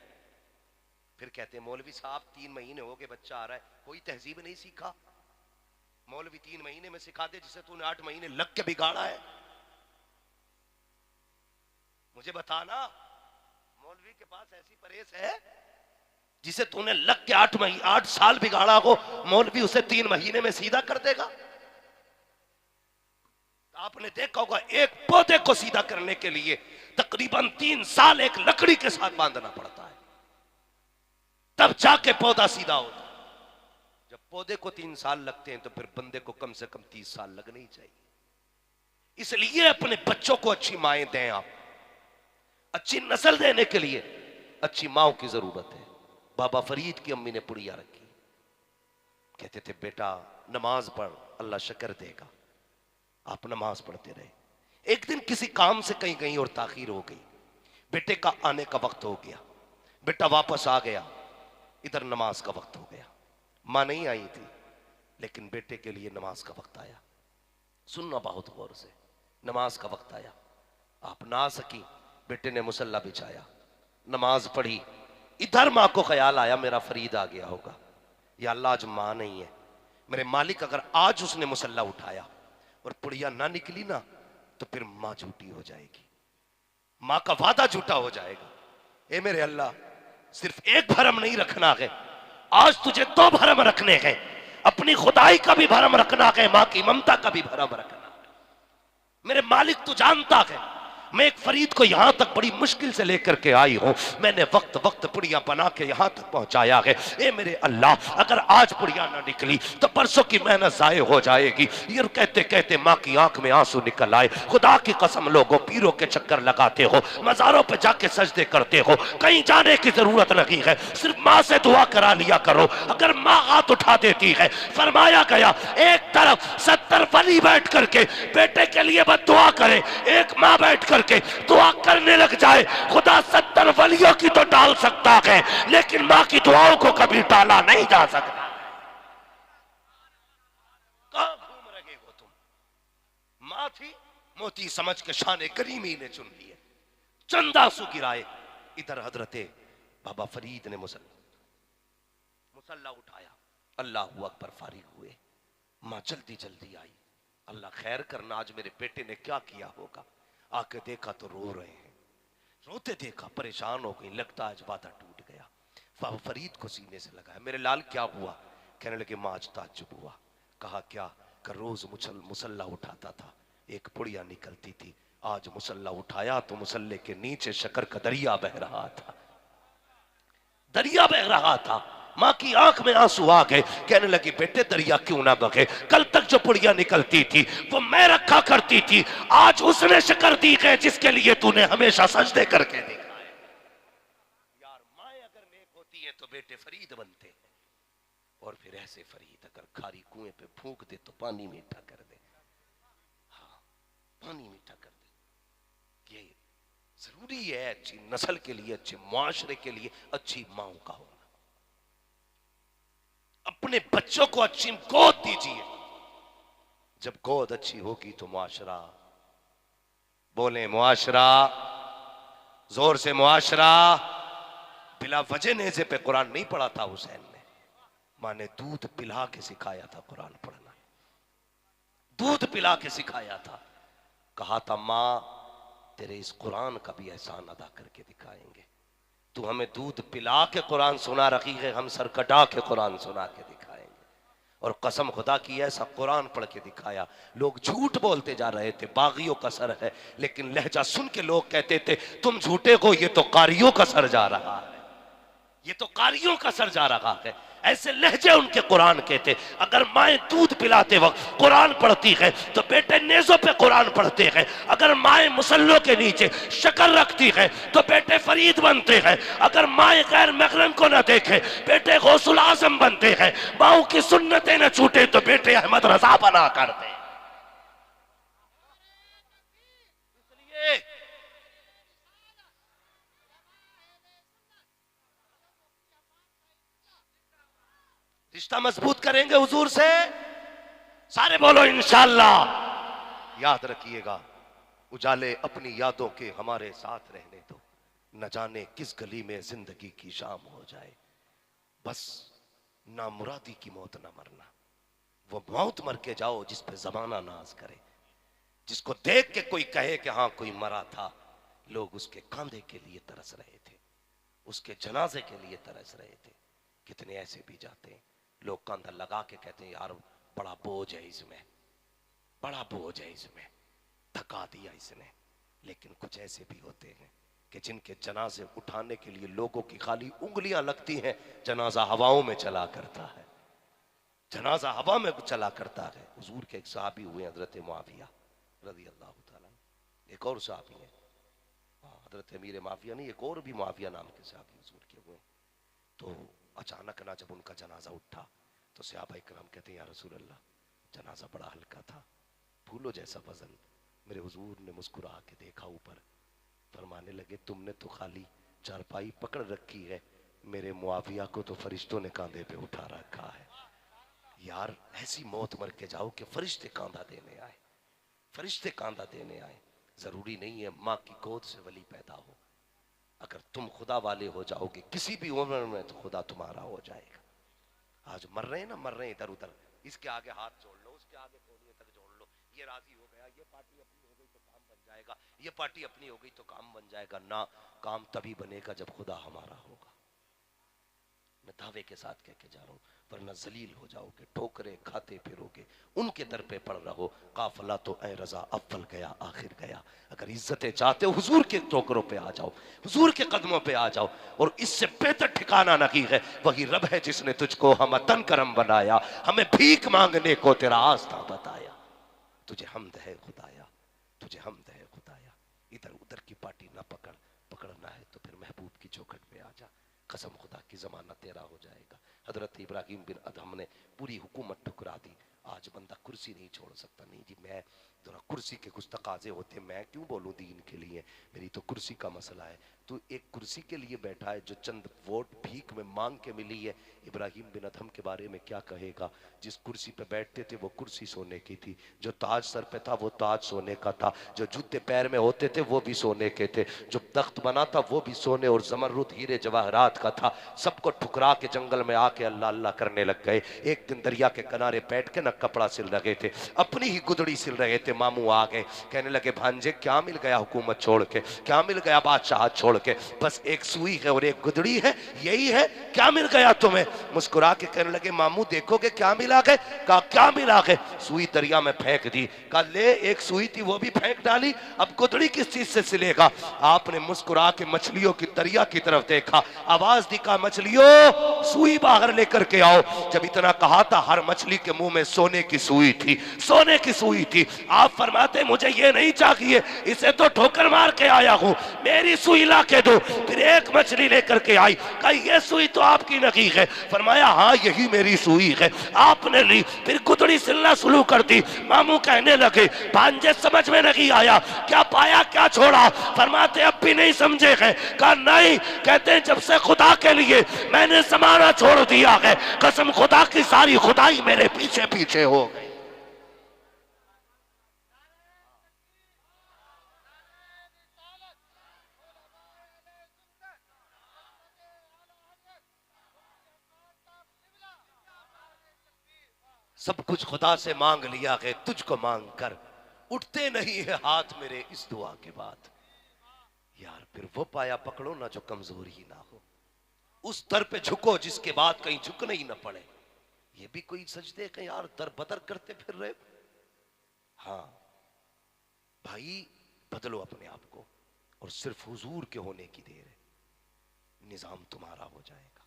Speaker 1: फिर कहते हैं मौलवी साहब 3 महीने हो गए बच्चा आ रहा है, कोई तहजीब नहीं सीखा। मौलवी 3 महीने में सिखा दे जिसे तूने 8 महीने लग के बिगाड़ा है। मुझे बताना, मौलवी के पास ऐसी परहेज है जिसे तूने लग के 8 साल बिगाड़ा हो, मौलवी उसे 3 महीने में सीधा कर देगा? आपने देखा होगा, एक पौधे को सीधा करने के लिए तकरीबन 3 साल एक लकड़ी के साथ बांधना पड़ता है, तब जाके पौधा सीधा होता है। जब पौधे को 3 साल लगते हैं, तो फिर बंदे को कम से कम 30 साल लगने ही चाहिए। इसलिए अपने बच्चों को अच्छी माएं दें। आप अच्छी नस्ल देने के लिए अच्छी माओं की जरूरत है। बाबा फरीद की अम्मी ने पुड़िया रखी, कहते थे बेटा नमाज पढ़, अल्लाह शक्र देगा। आप नमाज पढ़ते रहे। एक दिन किसी काम से कहीं गई और ताखीर हो गई। बेटे का आने का वक्त हो गया, बेटा वापस आ गया, इधर नमाज का वक्त हो गया। मां नहीं आई थी, लेकिन बेटे के लिए नमाज का वक्त आया। सुनना बहुत गौर से, नमाज का वक्त आया, आप ना सकी, बेटे ने मुसल्ला बिछाया, नमाज पढ़ी। इधर मां को ख्याल आया मेरा फरीद आ गया होगा, या अल्लाह आज मां नहीं है, मेरे मालिक अगर आज उसने मुसल्ला उठाया और पुड़िया ना निकली ना, तो फिर मां झूठी हो जाएगी, मां का वादा झूठा हो जाएगा। ए मेरे अल्लाह, सिर्फ एक भरम नहीं रखना है, आज तुझे 2 भरम रखने हैं। अपनी खुदाई का भी भरम रखना है, मां की ममता का भी भरम रखना है। मेरे मालिक तू जानता है, मैं एक फरीद को यहां तक बड़ी मुश्किल से लेकर के आई हूं, मैंने वक्त वक्त पुड़िया बना के यहां तक पहुंचाया है। ए मेरे अल्लाह, अगर आज पुड़िया ना निकली तो परसों की मेहनत जाये हो जाएगी। ये कहते कहते माँ की आंख में आंसू निकल आए। खुदा की कसम लोगों, पीरों के चक्कर लगाते हो, मजारों पे जाके सजदे करते हो, कहीं जाने की जरूरत नहीं है, सिर्फ माँ से दुआ करा लिया करो। अगर माँ हाथ उठा देती है, फरमाया गया एक तरफ 70 वली बैठ करके बेटे के लिए बद दुआ करे, एक माँ बैठ करके दुआ करने लग जाए, खुदा 70 वलियों की तो डाल सकता है, लेकिन माँ की दुआओं को कभी टाला नहीं जा सकता। कहां घूम रहे हो तुम? माँ थी, मोती समझ के शान करीमी ने चुन लिए, चंद आंसू गिराए। इधर हजरते बाबा फरीद ने मुसल्ला उठाया, अल्लाह अकबर, फारिग हुए। माँ जल्दी जल्दी आई, अल्लाह खैर करना, आज मेरे बेटे ने क्या किया होगा। आके देखा तो रो रहे हैं, रोते देखा परेशान हो गई, लगता आज वादा टूट गया। बाबा फरीद को सीने से लगाया, मेरे लाल क्या हुआ? कहने लगे माँ आज ताज्जुब हुआ। कहा क्या? कर रोज मुसल्ला उठाता था, एक पुड़िया निकलती थी, आज मुसल्ला उठाया तो मुसल्ले के नीचे शक्कर का दरिया बह रहा था, दरिया बह रहा था। माँ की आंख में आंसू आ गए, कहने लगी बेटे दरिया क्यों ना बहे, कल तक जो पुड़िया निकलती थी वो मैं रखा करती थी, आज उसने शक्कर दी है जिसके लिए तूने हमेशा सजदे करके देखा है। यार माए अगर नेक होती है तो बेटे फरीद बनते हैं, और फिर ऐसे फरीद अगर खारी कुएं पे फूंक दे तो पानी मीठा कर दे। हाँ, पानी मीठा कर दे। ये जरूरी है अच्छी नस्ल के लिए, अच्छे मुआशरे के लिए अच्छी माओ का होना। अपने बच्चों को अच्छी गोद दीजिए, जब गोद अच्छी होगी तो मुआशरा, बोले मुआशरा, जोर से मुआशरा। बिला वजह नेज़े पे कुरान नहीं पढ़ा था हुसैन ने, माँ ने दूध पिला के सिखाया था कुरान पढ़ना, दूध पिला के सिखाया था। कहा था माँ तेरे इस कुरान का भी एहसान अदा करके दिखाएंगे, तू हमें दूध पिला के कुरान सुना रखी है, हम सर कटा के कुरान सुना के दिखाएंगे। और कसम खुदा की ऐसा कुरान पढ़ के दिखाया। लोग झूठ बोलते जा रहे थे, बागियों का सर है, लेकिन लहजा सुन के लोग कहते थे तुम झूठे हो, ये तो कारियों का सर जा रहा है, ये तो कारियों का सर जा रहा है। ऐसे लहजे उनके कुरान के थे। अगर माएँ दूध पिलाते वक्त कुरान पढ़ती है तो बेटे नेज़ों पे कुरान पढ़ते हैं। अगर माएँ मुसल्लों के नीचे शक्कर रखती है तो बेटे फरीद बनते हैं। अगर माएँ गैर महरम को न देखे बेटे गौसुल आजम बनते हैं। माओं की सुन्नतें न छूटे तो बेटे अहमद रजा बना करते। इसलिए रिश्ता मजबूत करेंगे हुजूर से, सारे बोलो इंशाअल्लाह। याद रखिएगा, उजाले अपनी यादों के हमारे साथ रहने दो, न जाने किस गली में जिंदगी की शाम हो जाए। बस ना मुरादी की मौत ना मरना, वो मौत मर के जाओ जिस पे जमाना नाज करे, जिसको देख के कोई कहे कि हाँ कोई मरा था। लोग उसके कांधे के लिए तरस रहे थे, उसके जनाजे के लिए तरस रहे थे। कितने ऐसे भी जाते हैं, लोग कंधा लगा के कहते हैं यार बड़ा बोझ है इसमें, बड़ा बोझ है इसमें, थका दिया इसने। लेकिन कुछ ऐसे भी होते हैं कि जिनके जनाजे उठाने के लिए लोगों की खाली उंगलियां लगती हैं, जनाजा हवाओं में चला करता है, जनाजा हवा में चला करता है। हुजूर के एक सहाबी हुए हजरत मुआविया रज़ी अल्लाह ताला, एक और सहाबी है, हजरत अमीर मुआविया नहीं, एक और भी मुआविया नाम के सहाबी हुजूर के हुए। तो अचानक ना जब उनका जनाजा उठा तो सहाबा इकराम कहते हैं या रसूल अल्लाह जनाजा बड़ा हल्का था, फूलों जैसा वजन। मेरे हुजूर ने मुस्कुरा के देखा ऊपर, फरमाने लगे तुमने तो खाली चारपाई पकड़ रखी है, मेरे मुआविया को तो फरिश्तों ने कांधे पे उठा रखा है। यार ऐसी मौत मर के जाओ कि फरिश्ते कांधा देने आए, फरिश्ते कांधा देने आए। जरूरी नहीं है माँ की गोद से वली पैदा हो, अगर तुम खुदा वाले हो जाओगे किसी भी उम्र में तो खुदा तुम्हारा हो जाएगा। आज मर रहे हैं ना, मर रहे हैं इधर उधर, इसके आगे हाथ जोड़ लो, उसके आगे कोलिए तक जोड़ लो, ये राजी हो गया, ये पार्टी अपनी हो गई तो काम बन जाएगा, ये पार्टी अपनी हो गई तो काम बन जाएगा। ना, काम तभी बनेगा जब खुदा हमारा होगा। मैं दावे के साथ कह के जा रहा हूँ, वरना जलील हो जाओगे, ठोकरे खाते फिरोगे, उनके दर पे पड़ रहो। काफला तो ऐ रजा अव्वल गया आखिर गया। अगर इज्जतें चाहते हो हुजूर के ठोकरों पे आ जाओ, हुजूर के कदमों पे आ जाओ, और इससे बेहतर ठिकाना नहीं है। वही रब है जिसने तुझको हम तन करम बनाया, हमें भीख मांगने को तेरा आस्था बताया। तुझे हमद है खुदाया, तुझे हमद है खुदाया। इधर उधर की पार्टी ना पकड़, पकड़ना है तो फिर महबूब की चौखट पे आ जा। कसम खुदा की जमाना तेरा हो जाएगा। हजरत इब्राहिम बिन अदहम ने पूरी हुकूमत ठुकरा दी। आज बंदा कुर्सी नहीं छोड़ सकता। नहीं जी, मैं जरा कुर्सी के कुछ तकाजे होते, मैं क्यों बोलूं दीन के लिए, मेरी तो कुर्सी का मसला है। तो एक कुर्सी के लिए बैठा है जो चंद वोट भीख में मांग के मिली है। इब्राहिम बिन अदहम के बारे में क्या कहेगा? जिस कुर्सी पे बैठते थे वो कुर्सी सोने की थी, जो ताज सर पे था वो ताज सोने का था, जो जूते पैर में होते थे वो भी सोने के थे, जो तख्त बना था वो भी सोने और जमरुद हीरे जवाहरात का था। सबको ठुकरा के जंगल में आके अल्लाह अल्लाह करने लग गए। एक दिन दरिया के किनारे बैठ के ना कपड़ा सिल रहे थे, अपनी ही गुदड़ी सिल रहे थे। मामू आ गए, कहने लगे भांजे क्या मिल गया हुकूमत छोड़ के, क्या मिल गया बादशाह छोड़ के? बस एक सुई है और एक गुदड़ी है, यही है, क्या मिल गया तुम्हें? मुस्कुरा के कहने लगे मामू देखोगे क्या मिला है? कहा क्या मिला है? सुई दरिया में फेंक दी। कहा ले, एक सुई थी वो भी फेंक डाली, अब गुदड़ी किस चीज से सिलेगा? आपने मुस्कुरा के मछलियों की दरिया की तरफ देखा, आवाज दी, कहा मछलियों सुई बाहर लेकर के आओ। जब इतना कहा था हर मछली के मुंह में सोने की सुई थी, सोने की सुई थी। आप फरमाते मुझे ये नहीं चाहिए, इसे तो ठोकर मार के आया हूं, मेरी सुई ला के दो। फिर एक मछली लेकर के आई, कहा ये सुई तो आपकी नहीं है। फरमाया हाँ यही मेरी सुई है। आपने ली, फिर गुदड़ी सिलना शुरू कर दी। मामू कहने लगे भांजे समझ में नहीं आया, क्या पाया क्या छोड़ा? फरमाते अब भी नहीं समझे हैं। कहा नहीं, कहते हैं जब से खुदा के लिए मैंने जमाना छोड़ दिया है, कसम खुदा की सारी खुदाई मेरे पीछे पीछे हो गई। सब कुछ खुदा से मांग लिया है, तुझको मांग कर उठते नहीं है हाथ मेरे इस दुआ के बाद। यार फिर वो पाया पकड़ो ना जो कमजोर ही ना हो, उस दर पे झुको जिसके बाद कहीं झुकने ही ना पड़े। ये भी कोई सजदे का यार दर बदर करते फिर रहे। हाँ भाई बदलो अपने आप को, और सिर्फ हुजूर के होने की देर है, निजाम तुम्हारा हो जाएगा,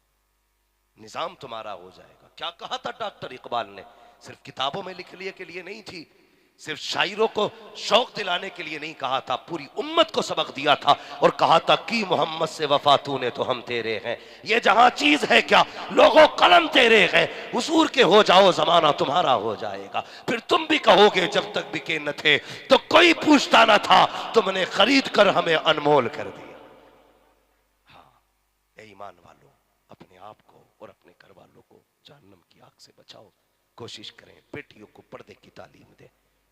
Speaker 1: निजाम तुम्हारा हो जाएगा। क्या कहा था डॉक्टर इकबाल ने? सिर्फ किताबों में लिखने के लिए नहीं थी, सिर्फ शायरों को शौक दिलाने के लिए नहीं कहा था, पूरी उम्मत को सबक दिया था और कहा था कि मोहम्मद से वफा तूने तो हम तेरे हैं। ये जहां चीज है क्या, लोगों कलम तेरे हैं, हुजूर के हो जाओ जमाना तुम्हारा हो जाएगा। फिर तुम भी कहोगे जब तक बिके न थे तो कोई पूछता ना था, तुमने खरीद कर हमें अनमोल कर दिया। हाँ ए ईमान वालों, अपने आप को और अपने घर वालों को जहन्नम की आग से बचाओ। कोशिश करें बेटियों को पर्दे की तालीम दें,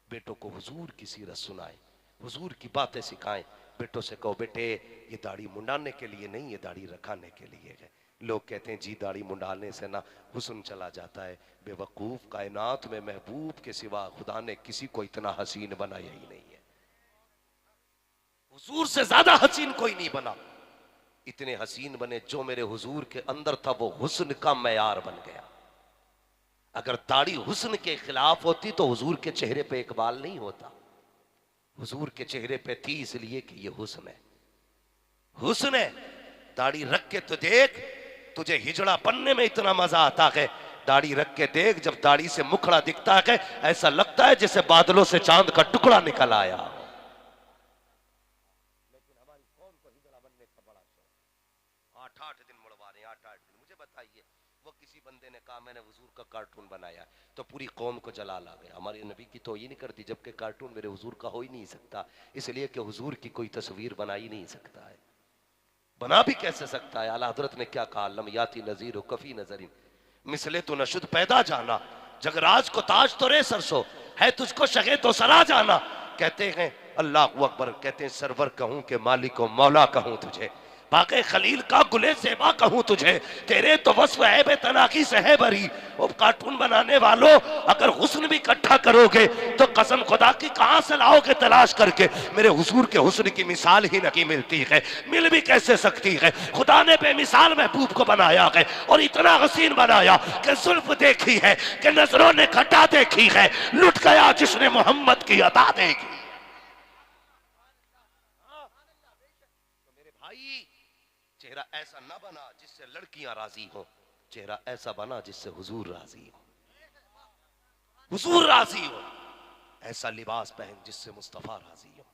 Speaker 1: बेटों को हुजूर की सीरत सुनाएं, हुजूर की बातें सिखाएं। बेटों से कहो बेटे ये दाढ़ी मुंडाने के लिए नहीं, ये दाढ़ी रखाने के लिए है। लोग कहते हैं जी दाढ़ी मुंडाने से ना हुस्न चला जाता है। बेवकूफ, कायनात में महबूब के सिवा खुदा ने किसी को इतना हसीन बनाया ही नहीं है। हुजूर से ज्यादा हसीन कोई नहीं बना। इतने हसीन बने जो मेरे हुजूर के अंदर था वो हुस्न का मैयार बन गया। अगर दाढ़ी हुस्न के खिलाफ होती तो हुजूर के चेहरे पे एक बाल नहीं होता। हुजूर के चेहरे पे थी इसलिए कि ये हुस्न है, हुस्न है। दाढ़ी रख के तो देख, तुझे हिजड़ा बनने में इतना मजा आता है। दाढ़ी रख के देख, जब दाढ़ी से मुखड़ा दिखता है ऐसा लगता है जैसे बादलों से चांद का टुकड़ा निकल आया। लेकिन हमारी कौम को हिजड़ा बनने का बड़ा शौक। 8-8 दिन मुड़वा रहे, 8-8 दिन। मुझे बताइए, वो किसी बंदे ने कहा मैंने हुजूर का कार्टून बनाया तो पूरी कौम को जलाल आ गया। हमारे नबी की तो ये नहीं करती, जबकि कार्टून मेरे हुजूर का हो ही नहीं सकता, इसलिए कि हुजूर की कोई तस्वीर बना ही नहीं सकता है। बना भी कैसे सकता है? आला हजरत ने क्या कहा, लम याती नजीर हो कफी नजरिन मिसले तो नशुद पैदा जाना। जगराज को ताज तो रे सरसो है, तुझको शगे तो सरा जाना। कहते हैं अल्लाह अकबर, कहते हैं सरवर कहूं के मालिक मौला कहूं तुझे। बाक़े खलील का गुले सेबा कहूं तुझे, तेरे तो वस्फ है बेतनाकी से है बरी। वो कार्टून बनाने वालों, अगर हुस्न भी इकट्ठा करोगे तो कसम खुदा की कहां से लाओगे तलाश करके। मेरे हुजूर के हुस्न की मिसाल ही नहीं मिलती है, मिल भी कैसे सकती है। खुदा ने बेमिसाल महबूब को बनाया है और इतना हसीन बनाया कि जुल्फ देखी है, कि नजरों ने घटा देखी है, लुट गया जिसने मोहम्मद की अता देखी। मेरे भाई, चेहरा ऐसा ना बना जिससे लड़कियां राजी हो, चेहरा ऐसा बना जिससे हुजूर राजी हो, हुजूर राजी हो। ऐसा लिबास पहन जिससे मुस्तफा राजी हो।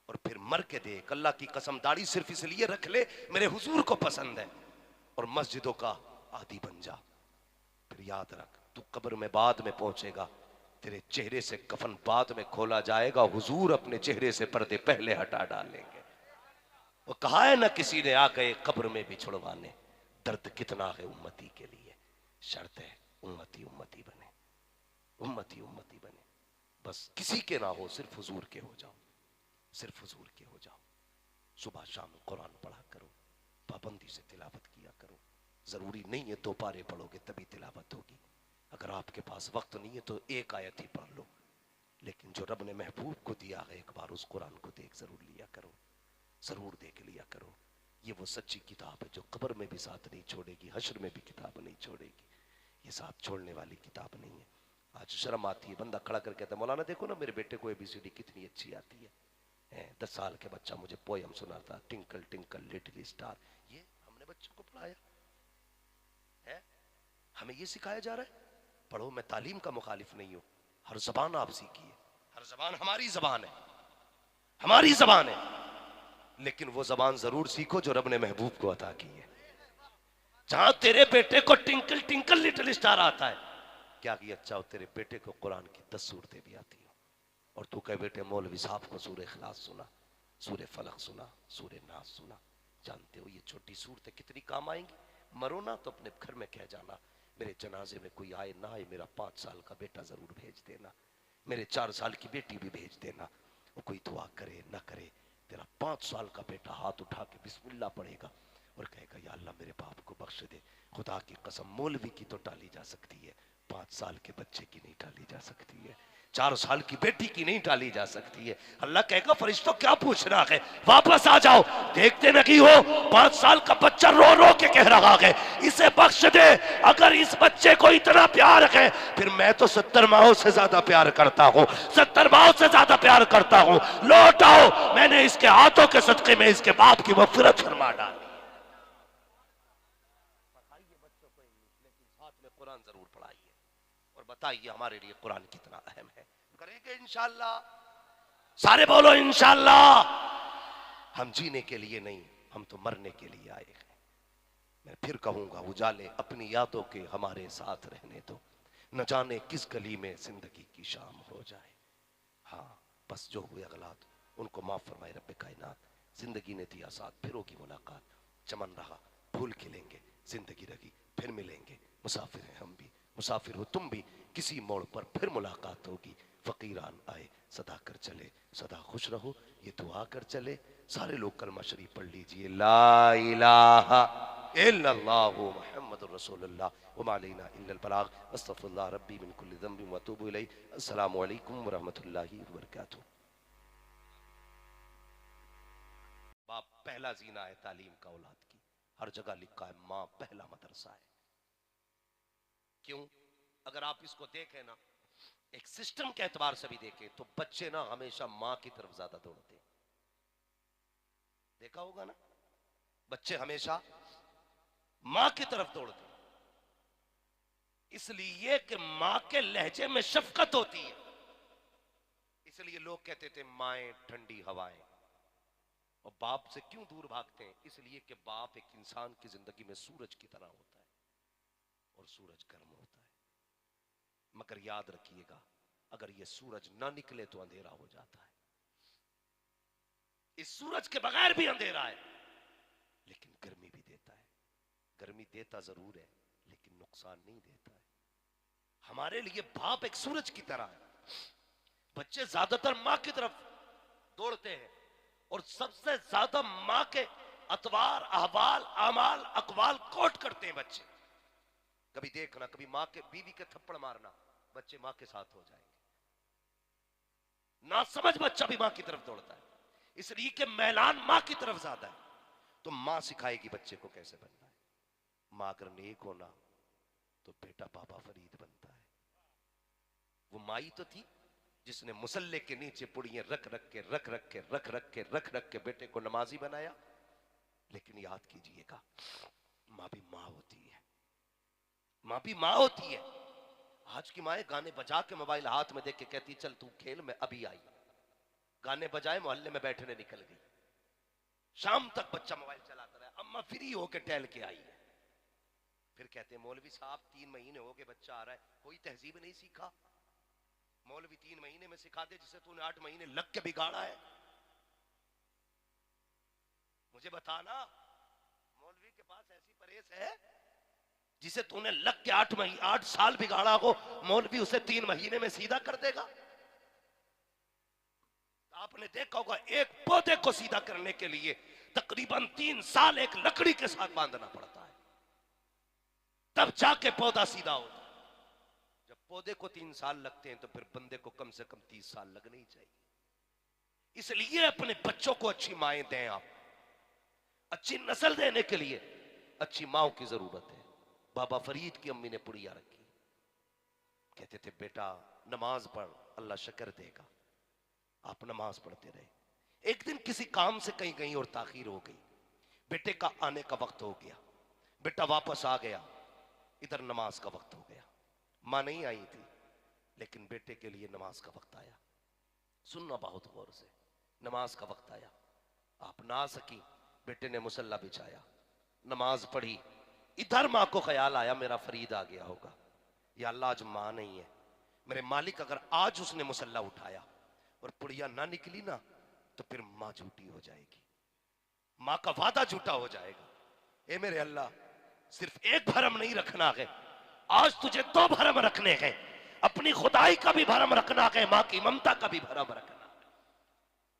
Speaker 1: और फिर मर के देख, अल्लाह की कसम दाढ़ी सिर्फ इसलिए रख ले मेरे हुजूर को पसंद है, और मस्जिदों का आदी बन जा। फिर याद रख, तू कब्र में बाद में पहुंचेगा, तेरे चेहरे से कफन बाद में खोला जाएगा, हुजूर अपने चेहरे से पर्दे पहले हटा डालेंगे। वो कहा है ना किसी ने, आ गए कब्र में भी छुड़वाने, दर्द कितना है उम्मती के लिए, शर्त है उम्मती उम्मती बने, उम्मती उम्मती बने। बस किसी के ना हो, सिर्फ हुजूर के हो जाओ, सिर्फ हुजूर के हो जाओ। सुबह शाम कुरान पढ़ा करो, पाबंदी से तिलावत किया करो। जरूरी नहीं है 2 पारे पढ़ोगे तभी तिलावत होगी, अगर आपके पास वक्त नहीं है तो 1 आयत ही पढ़ लो। लेकिन जो रब ने महबूब को दिया है, एक बार उस कुरान को देख जरूर लिया करो, जरूर देख लिया करो। ये वो सच्ची किताब है जो कब्र में भी साथ नहीं छोड़ेगी, हश्र में भी किताब नहीं छोड़ेगी। ये साथ छोड़ने वाली किताब नहीं है। आज शर्म आती है, बंदा खड़ा करके कहता है मौलाना देखो ना मेरे बेटे को ABCD कितनी अच्छी आती है। 10 साल के बच्चा मुझे पोयम सुनाता, टिंकल टिंकल लिटिल स्टार। ये हमने बच्चों को पढ़ाया है, हमें ये सिखाया जा रहा है। पढ़ो, मैं तालीम का मुखालिफ नहीं हूं, हर जबान आप सीखिए, हर जबान हमारी जबान है, हमारी जबान है। लेकिन वो जबान जरूर सीखो जो रब ने महबूब को अता की है। जहां तेरे बेटे को टिंकल टिंकल लिटिल स्टार आता है, क्या किया अच्छा हो तेरे बेटे को कुरान की 10 सूरतें भी आती हो, और तू कहे बेटे मौलवी साहब को सूरह इखलास सुना, सूरह फलक सुना, सूरह नास सुना। जानते हो ये छोटी सूरतें कितनी काम आएंगी। मरो ना तो अपने घर में कह जाना, मेरे जनाजे में कोई आए ना आए, मेरा 5 साल का बेटा जरूर भेज देना, मेरे 4 साल की बेटी भी भेज देना। वो कोई दुआ करे ना करे, तेरा 5 साल का बेटा हाथ उठा के बिस्मिल्लाह पढ़ेगा और कहेगा या अल्लाह मेरे बाप को बख्श दे। खुदा की कसम मौलवी की तो टाली जा सकती है, 5 साल के बच्चे की नहीं टाली जा सकती है, 4 साल की बेटी की नहीं टाली जा सकती है। अल्लाह कहेगा फरिश्तों क्या पूछ रहा है, वापस आ जाओ, देखते नहीं हो 5 साल का बच्चा रो रो के कह रहा है इसे बख्श दे। अगर इस बच्चे को इतना प्यार है, फिर मैं तो 70 माहों से ज्यादा प्यार करता हूँ, 70 माहों से ज्यादा प्यार करता हूँ। लौट आओ, मैंने इसके हाथों के सदके में इसके बाप की मग़फ़िरत फरमा डाली। पढ़ाइए बच्चों को इंग्लिश, लेकिन साथ में कुरान जरूर पढ़ाइए और बताइए हमारे लिए कुरान कितना अहम है। करेंगे इंशाअल्लाह, सारे बोलो इंशाअल्लाह। हम जीने के लिए नहीं, हम तो मरने के लिए आए हैं। मैं फिर कहूंगा, उजाले अपनी यादों के हमारे साथ रहने दो, न जाने किस गली में जिंदगी की शाम हो जाए। हाँ बस जो हुए अगलात उनको माफ फरमाए रब्बे कायनात। जिंदगी ने दिया साथ, फिर होगी मुलाकात, चमन रहा फूल खिलेंगे, जिंदगी रही फिर मिलेंगे। मुसाफिर हैं हम भी, मुसाफिर हो तुम भी, किसी मोड़ पर फिर मुलाकात होगी। फकीरान आए सदा कर चले, सदा खुश रहो ये दुआ कर चले। सारे लोग कलमा शरीफ पढ़ लीजिए, ला इलाहा इल्लल्लाहु मुहम्मदुर रसूलुल्लाह व मा अलैना इल्लल बलाग, अस्तगफिरुल्लाह रब्बी मिन कुल्लि ज़ंबिन व अतूबु इलैहि। अस्सलामु अलैकुम व रहमतुल्लाहि व बरकातुहू। बाप पहला जीना है तालीम का औलाद की, हर जगह लिखा है माँ पहला मदरसा है। क्यों? अगर आप इसको देखें ना, एक सिस्टम के एतबार से भी देखें तो बच्चे ना हमेशा माँ की तरफ ज्यादा दौड़ते हैं। देखा होगा ना, बच्चे हमेशा माँ की तरफ दौड़ते हैं, इसलिए कि माँ के लहजे में शफकत होती है। इसलिए लोग कहते थे माएं ठंडी हवाएं। और बाप से क्यों दूर भागते हैं? इसलिए कि बाप एक इंसान की जिंदगी में सूरज की तरह होता है और सूरज गर्म होता है। मगर याद रखिएगा, अगर ये सूरज ना निकले तो अंधेरा हो जाता है। इस सूरज के बगैर भी अंधेरा है, लेकिन गर्मी भी देता है। गर्मी देता जरूर है लेकिन नुकसान नहीं देता है। हमारे लिए बाप एक सूरज की तरह है। बच्चे ज्यादातर मां की तरफ दौड़ते हैं और सबसे ज्यादा मां के अतवार, अहवाल, अमाल, अकवाल कोट करते हैं बच्चे। कभी देखना, कभी माँ के बीवी के थप्पड़ मारना, बच्चे माँ के साथ हो जाएंगे। ना समझ बच्चा भी माँ की तरफ दौड़ता है, इसलिए कि मैलान माँ की तरफ ज्यादा है। तो माँ सिखाएगी बच्चे को कैसे बनना है। माँ अगर नेक होना तो बेटा बाबा फरीद बनता है। वो माई तो थी जिसने मुसल्ले के नीचे पुड़ियां रख रख के बेटे को नमाजी बनाया। लेकिन याद कीजिएगा, माँ भी माँ होती है, माँ भी माँ होती है। आज की माएं गाने बजा के मोबाइल हाथ में देख के कहती चल तू खेल, में अभी आई। गाने बजाए मोहल्ले में बैठने निकल गई, शाम तक बच्चा मोबाइल चलाता रहा, अम्मा फ्री होके टहल के आई है। फिर कहते हैं मौलवी साहब 3 महीने हो गए बच्चा आ रहा है, कोई तहजीब नहीं सीखा। मौलवी 3 महीने में सिखा दे जिसे तूने 8 महीने लग के बिगाड़ा है। मुझे बताना, मौलवी के पास ऐसी परहेज है जिसे तूने लग के 8 साल बिगाड़ा हो, मौलवी उसे 3 महीने में सीधा कर देगा? आपने देखा होगा एक पौधे को सीधा करने के लिए तकरीबन 3 साल एक लकड़ी के साथ बांधना पड़ता है, तब जाके पौधा सीधा होता है। जब पौधे को 3 साल लगते हैं तो फिर बंदे को कम से कम 30 साल लगने ही चाहिए। इसलिए अपने बच्चों को अच्छी माएं दें। आप अच्छी नस्ल देने के लिए अच्छी माओ की जरूरत है। बाबा फरीद की अम्मी ने पुड़िया रखी, कहते थे बेटा नमाज पढ़, अल्लाह शक्र देगा। आप नमाज पढ़ते रहे। एक दिन किसी काम से कहीं गई और ताखीर हो गई, बेटे का आने का वक्त हो गया, बेटा वापस आ गया, इधर नमाज का वक्त हो गया। मां नहीं आई थी, लेकिन बेटे के लिए नमाज का वक्त आया। सुनना बहुत गौर से, नमाज का वक्त आया, आप ना सकी, बेटे ने मुसल्ला बिछाया, नमाज पढ़ी। इधर मां को ख्याल आया मेरा फरीद आ गया होगा, या अल्लाह आज मां नहीं है, मेरे मालिक अगर आज उसने मुसल्ला उठाया और पुड़िया ना निकली ना तो फिर मां झूठी हो जाएगी, मां का वादा झूठा हो जाएगा। ए मेरे अल्लाह, सिर्फ एक भरम नहीं रखना है, आज तुझे 2 भरम रखने हैं। अपनी खुदाई का भी भरम रखना है, मां की ममता का भी भरम रखना है।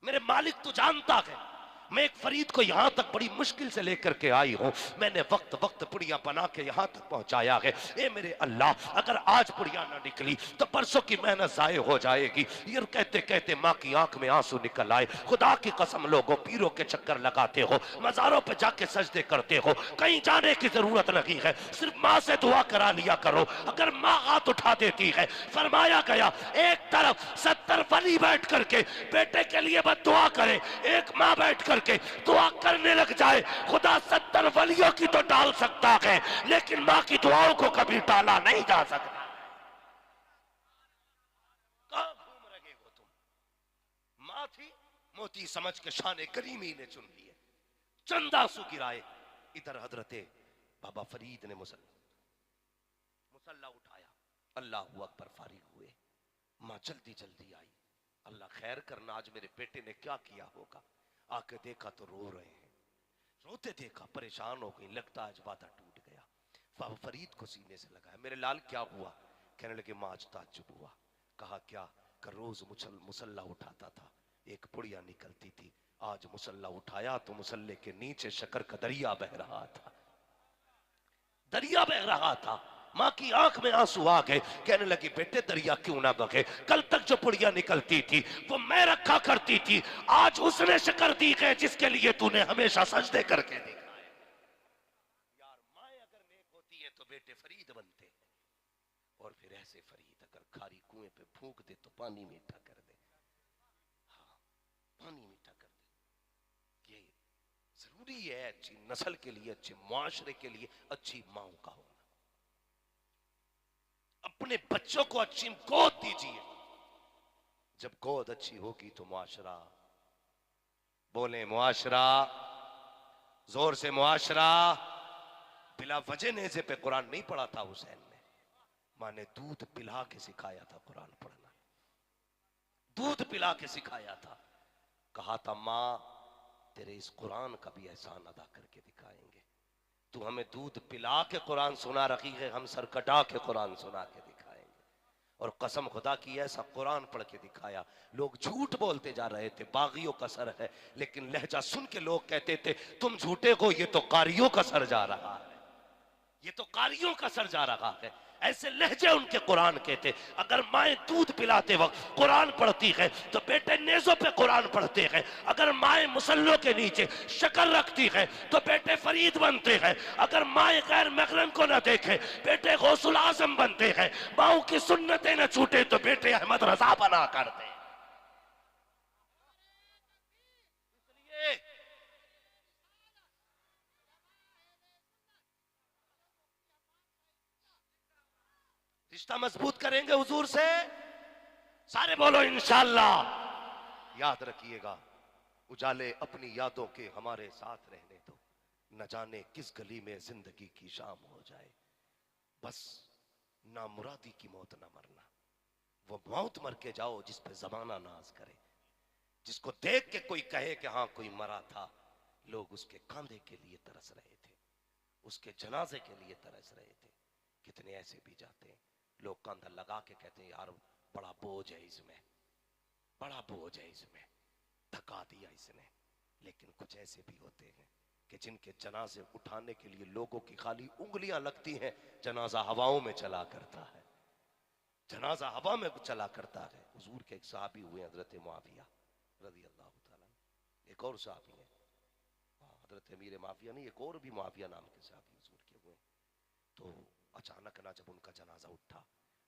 Speaker 1: मेरे मालिक तू जानता है मैं एक फरीद को यहां तक बड़ी मुश्किल से लेकर के आई हूं, मैंने वक्त वक्त पुड़िया बना के यहां तक पहुंचाया है। ए मेरे अल्लाह, अगर आज पुड़िया ना निकली तो परसों की मेहनत जाये हो जाएगी। ये कहते कहते मां की आंख में आंसू निकल आए। खुदा की कसम लोगों, पीरों के चक्कर लगाते हो, मजारों पे जाके सजदे करते हो, कहीं जाने की जरूरत नहीं है, सिर्फ मां से दुआ करा लिया करो। अगर मां हाथ उठा देती है, फरमाया गया एक तरफ 70 वली बैठ करके बेटे के लिए बस दुआ करे, एक मां बैठ कर के दुआ करने लग जाए, खुदा 70 वलियों की तो डाल सकता है, लेकिन मां की दुआओं को कभी टाला नहीं जा सकता। कहां घूम रहे हो तुम? मां थी, मोती समझ के शान करीमी ने चुन लिए, चंद आंसू गिराए। इधर हजरते बाबा फरीद ने मुसल्ला उठाया, अल्लाह अकबर, फारिग हुए। मां जल्दी जल्दी आई, अल्लाह खैर करना, आज मेरे बेटे ने क्या किया होगा। आके देखा तो रो रहे हैं, रोते देखा परेशान हो गई, लगता आज वादा टूट गया। बाबा फरीद को सीने से लगाया, मेरे लाल क्या हुआ? कहने लगे मां आज ताज्जुब हुआ। कहा क्या? कर रोज मुसल्ला उठाता था, एक पुड़िया निकलती थी, आज मुसल्ला उठाया तो मुसल्ले के नीचे शक्कर का दरिया बह रहा था, दरिया बह रहा था। मां की आंख में आंसू आ गए, कहने लगी बेटे दरिया क्यों ना बहे, कल तक जो पुड़िया निकलती थी वो मैं रखा करती थी, आज उसने शक्कर दी है जिसके लिए तूने हमेशा सजदे करके देखा है। यार माए अगर नेक होती है तो बेटे फरीद बनते हैं, और फिर ऐसे फरीद अगर खारी कुएं पे फूंक दे तो पानी मीठा कर दे। हाँ, पानी मीठा कर दे। ये जरूरी है अच्छी नस्ल के लिए, अच्छे मुआशरे के लिए अच्छी माओ का होना। अपने बच्चों को अच्छी गोद दीजिए, जब गोद अच्छी होगी तो मुआशरा, बोले मुआशरा, जोर से मुआशरा। बिला वजह नेज़े पे कुरान नहीं पढ़ा था हुसैन ने, मां ने दूध पिला के सिखाया था कुरान पढ़ना, दूध पिला के सिखाया था। कहा था मां तेरे इस कुरान का भी एहसान अदा करके दिखाएंगे। तू हमें दूध पिला के कुरान सुना रखी है, हम सर कटा के कुरान सुना के दिखाएंगे। और कसम खुदा की ऐसा कुरान पढ़ के दिखाया। लोग झूठ बोलते जा रहे थे, बागियों का सर है, लेकिन लहजा सुन के लोग कहते थे तुम झूठे हो, ये तो कारियों का सर जा रहा है, ये तो कारियों का सर जा रहा है। ऐसे लहजे उनके कुरान के थे। अगर माएँ दूध पिलाते वक्त कुरान पढ़ती है तो बेटे नेज़ों पे कुरान पढ़ते हैं। अगर माएँ मुसल्लों के नीचे शक्ल रखती है तो बेटे फरीद बनते हैं। अगर माएँ गैर महरम को न देखे बेटे गौसुल आजम बनते हैं। माओ की सुन्नतें न छूटे तो बेटे अहमद रजा बना करते। रिश्ता मजबूत करेंगे हुजूर से, सारे बोलो इंशाअल्लाह। याद रखिएगा, उजाले अपनी यादों के हमारे साथ रहने दो, न जाने किस गली में जिंदगी की शाम हो जाए। बस नामुरादी की मौत ना मरना, वो मौत मर के जाओ जिस पे जमाना नाज करे, जिसको देख के कोई कहे कि हाँ कोई मरा था। लोग उसके कांधे के लिए तरस रहे थे, उसके जनाजे के लिए तरस रहे थे। कितने ऐसे भी जाते हैं, लोग कंधा लगा के कहते हैं यार बड़ा बोझ है इसमें, बड़ा बोझ है इसमें, थका दिया इसने। लेकिन कुछ ऐसे भी होते हैं कि जिनके जनाजे उठाने के लिए लोगों की खाली उंगलियां लगती हैं, जनाजा हवाओं में चला करता है, जनाजा हवा में चला करता है। हुजूर के एक साहबी हुए हजरत मुआविया रजी अल्लाह ताला, एक और साहबी है, हजरत अमीर मुआविया नहीं, एक और भी मुआविया नाम के साहबी हुजूर के हुए। तो अचानक ना जब उनका जनाजा उठा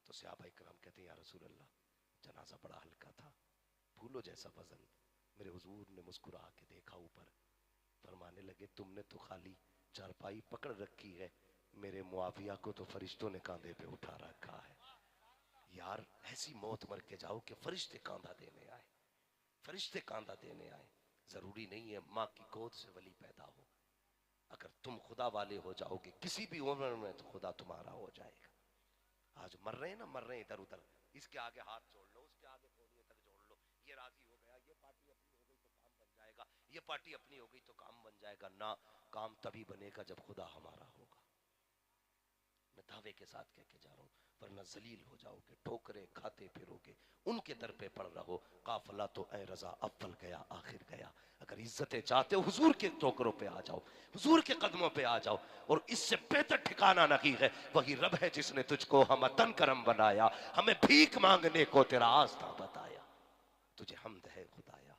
Speaker 1: तो सहाबा इकराम कहते हैं या रसूल अल्लाह, जनाजा बड़ा हल्का था, फूलों जैसा वजन। मेरे हुजूर ने मुस्कुरा के देखा ऊपर, फरमाने लगे तुमने तो खाली चारपाई पकड़ रखी है, मेरे मुआविया को तो फरिश्तों ने कांधे पे उठा रखा है। यार ऐसी मौत मर के जाओ कि फरिश्ते कांधा देने आए, फरिश्ते कांधा देने आए। जरूरी नहीं है माँ की गोद से वली पैदा हो, अगर तुम खुदा वाले हो जाओगे किसी भी उम्र में तो खुदा तुम्हारा हो जाएगा। आज मर रहे हैं ना, मर रहे हैं इधर उधर, इसके आगे हाथ जोड़ लो, उसके आगे कोहनियों तक जोड़ लो, ये राजी हो गया, ये पार्टी अपनी हो गई तो काम बन जाएगा, ये पार्टी अपनी हो गई तो काम बन जाएगा। ना, काम तभी बनेगा जब खुदा हमारा होगा। मैं दावे के साथ कह के जा रहा हूँ, वरना जलील हो जाओगे, ठोकरे खाते फिरोगे, उनके दर पे पड़ रहो। काफला तो ऐ रजा अव्वल गया आखिर गया। अगर इज्जतें चाहते हो हुजूर के टोकरों पे आ जाओ, हुजूर के कदमों पे आ जाओ, और इससे बेहतर ठिकाना नहीं है। वही रब है जिसने तुझको हम तन करम बनाया, हमें भीख मांगने को तेरा आस्था बताया। तुझे हमद है खुदाया,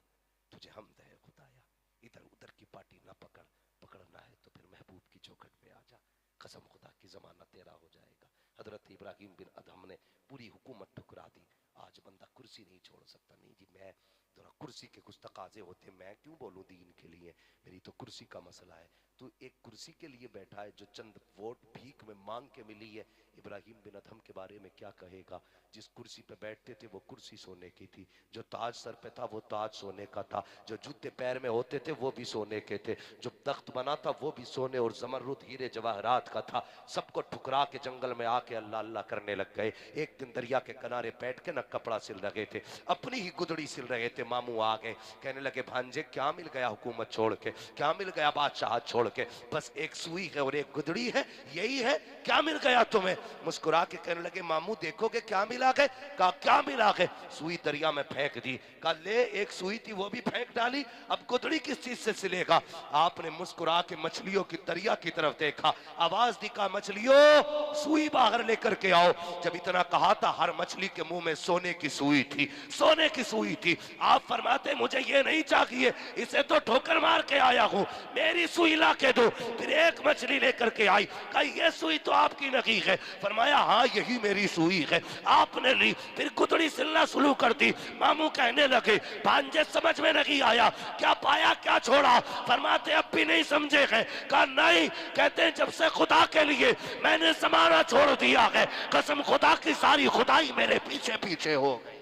Speaker 1: तुझे हमद है खुदाया। इधर उधर की पार्टी ना पकड़, पकड़ना है तो फिर महबूब की चौखट पे आ जा, कसम खुदा की जमाना तेरा हो जाएगा। हजरत इब्राहिम बिन अदहम ने पूरी हुकूमत ठुकरा दी। आज बंदा कुर्सी नहीं छोड़ सकता, नहीं जी मैं जरा कुर्सी के कुछ तकाजे होते, मैं क्यों बोलूं दीन के लिए, मेरी तो कुर्सी का मसला है। तो एक कुर्सी के लिए बैठा है जो चंद वोट भीख में मांग के मिली है। इब्राहिम बिन अदहम के बारे में क्या कहेगा? जिस कुर्सी पे बैठते थे वो कुर्सी सोने की थी, जो ताज सर पे था वो ताज सोने का था, जो जूते पैर में होते थे वो भी सोने के थे, जो तख्त बना था वो भी सोने और जमरुद हीरे जवाहरात का था। सबको ठुकरा के जंगल में आके अल्लाह अल्लाह करने लग गए। एक दिन दरिया के किनारे बैठ के ना कपड़ा सिल रहे थे, अपनी ही गुदड़ी सिल रहे थे। मामू आ गए, कहने लगे भांजे क्या मिल गया हुकूमत छोड़ के, क्या मिल गया बादशाह छोड़ के, बस एक सुई है और एक गुदड़ी है, यही है, क्या मिल गया तुम्हें? मुस्कुरा के कहने लगे मामू देखोगे क्या मिला है? कहा क्या मिला है? सुई दरिया में फेंक दी। कहा ले एक सुई थी वो भी फेंक डाली, अब गुदड़ी किस चीज से सिलेगा? आपने मुस्कुरा के मछलियों की दरिया की तरफ देखा, आवाज दी कहा मछलियों सुई बाहर लेकर के आओ। जब इतना कहा था हर मछली के मुंह में सोने की सुई थी, सोने की सुई थी। आप फरमाते मुझे ये नहीं चाहिए, इसे तो ठोकर मार के आया हूं, मेरी सुई ला के दो। फिर एक मछली लेकर के आई, कहा ये सुई तो आपकी नहीं है। फरमाया हाँ यही मेरी सुई है। आपने ली, फिर गुदड़ी सिलना शुरू कर दी। मामू कहने लगे भांजे समझ में नहीं आया, क्या पाया क्या छोड़ा? फरमाते अब भी नहीं समझे हैं। कहा नहीं, कहते जब से खुदा के लिए मैंने जमाना छोड़ दिया है, कसम खुदा की सारी खुदाई मेरे पीछे पीछे हो गई।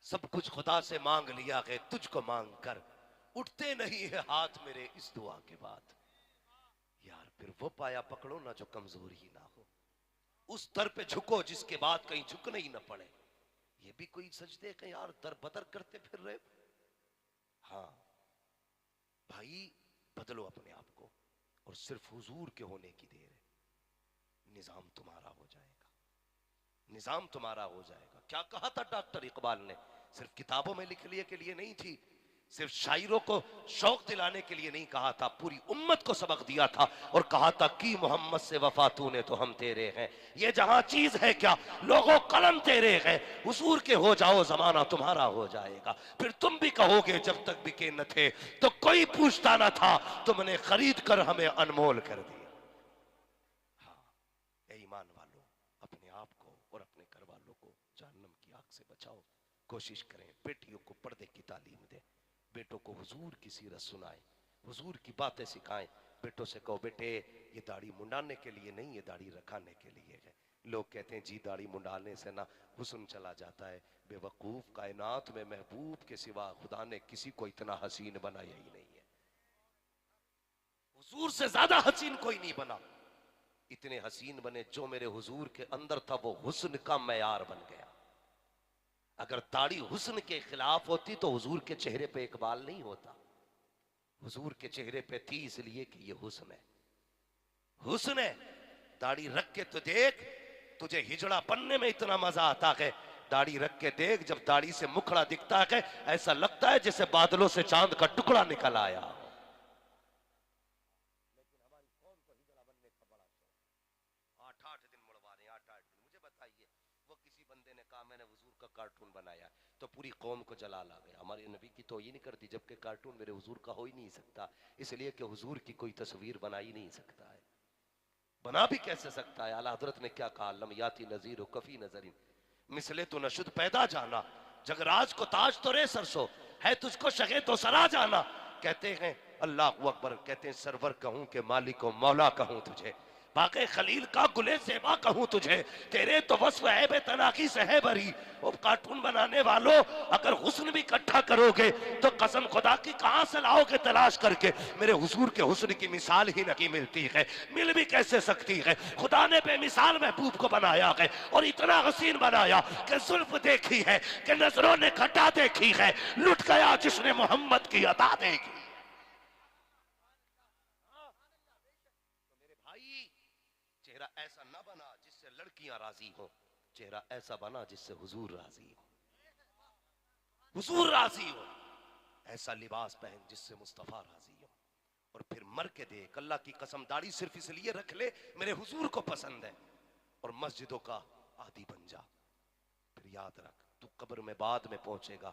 Speaker 1: सब कुछ खुदा से मांग लिया है, तुझको मांग कर उठते नहीं है हाथ मेरे इस दुआ के बाद। यार फिर वो पाया पकड़ो ना जो कमजोर ही ना हो, उस दर पे झुको जिसके बाद कहीं झुकने ही ना पड़े। ये भी कोई सजदे के यार दर बदर करते फिर रहे। हाँ भाई, बदलो अपने आप को और सिर्फ हुजूर के होने की देर है, निजाम तुम्हारा हो जाएगा, निजाम तुम्हारा हो जाएगा। क्या कहा था डॉक्टर इकबाल ने? सिर्फ किताबों में लिख लिए के लिए नहीं थी, सिर्फ शायरों को शौक दिलाने के लिए नहीं कहा था, पूरी उम्मत को सबक दिया था और कहा था कि मोहम्मद से वफा तूने तो हम तेरे हैं। ये जहां चीज है क्या, लोगों कलम तेरे हैं, हुजूर के हो जाओ जमाना तुम्हारा हो जाएगा। फिर तुम भी कहोगे जब तक बिके न थे तो कोई पूछता ना था, तुमने खरीद कर हमें अनमोल कर दिया। हाँ ए ईमान वालों, अपने आप को और अपने घर वालों को जहन्नम की आग से बचाओ। कोशिश करें बेटियों को पर्दे की तालीम दें, बेटों को हुजूर की सीरत सुनाएं, हुजूर की बातें सिखाएं। बेटों से कहो बेटे ये दाढ़ी मुंडाने के लिए नहीं, ये दाढ़ी रखाने के लिए है। लोग कहते हैं जी दाढ़ी मुंडाने से ना हुस्न चला जाता है। बेवकूफ, कायनात में महबूब के सिवा खुदा ने किसी को इतना हसीन बनाया ही नहीं है। हुजूर से ज्यादा हसीन कोई नहीं बना। इतने हसीन बने जो मेरे हुजूर के अंदर था वो हुस्न का मैयार बन गया। अगर दाढ़ी हुस्न के खिलाफ होती तो हुजूर के चेहरे पे एक बाल नहीं होता। हुजूर के चेहरे पे थी इसलिए कि ये हुस्न है, हुस्न है। दाढ़ी रख के तो देख, तुझे हिजड़ा बनने में इतना मजा आता है। दाढ़ी रख के देख, जब दाढ़ी से मुखड़ा दिखता है ऐसा लगता है जैसे बादलों से चांद का टुकड़ा निकल आया हो। लेकिन हमारी कौम को हिजड़ा बनने का बड़ा शौक, 8-8 दिन मुड़वा रहे, 8-8 दिन। मुझे बताइए, वो किसी बंदे ने कहा मैंने हुजूर का कार्टून बनाया तो पूरी कौम को जला ला गया। हमारे नबी की तो ये नहीं करती, जबकि कार्टून मेरे हुजूर का हो ही नहीं सकता, इसलिए कि हुजूर की कोई तस्वीर बना ही नहीं सकता है। बना भी कैसे सकता है? आला हजरत ने क्या कहा, लम याती नजीर कफी नजरिन मिसले तो नशुद पैदा जाना, जगराज को ताज तो रे सरसो है, तुझको शगे तो सरा जाना। कहते हैं अल्लाह अकबर, कहते हैं सरवर कहूं के मालिक को मौला कहूं तुझे, बाके खलील का गुले सेबा कहूं तुझे, तेरे तो वस्फ है बेतनाकी से है भरी। वो कार्टून बनाने वालों, अगर हुस्न भी इकट्ठा करोगे तो कसम खुदा की कहां से लाओगे तलाश करके? मेरे हुजूर के हुस्न की मिसाल ही नहीं मिलती है, मिल भी कैसे सकती है? खुदा ने बेमिसाल महबूब को बनाया है और इतना हसीन बनाया कि जुल्फ देखी है, कि नजरों ने घटा देखी है, लुट गया जिसने मोहम्मद की अता देखी। तो मेरे भाई, चेहरा ऐसा ना बना जिससे लड़कियां राजी हो, चेहरा ऐसा बना जिससे हुजूर राजी हो, हुजूर राजी हो। ऐसा लिबास पहन जिससे मुस्तफा राजी हो। और फिर मर के देख, अल्लाह की कसम दाढ़ी सिर्फ इसलिए रख ले मेरे हुजूर को पसंद है, और मस्जिदों का आदी बन जा। फिर याद रख, तू कब्र में बाद में पहुंचेगा,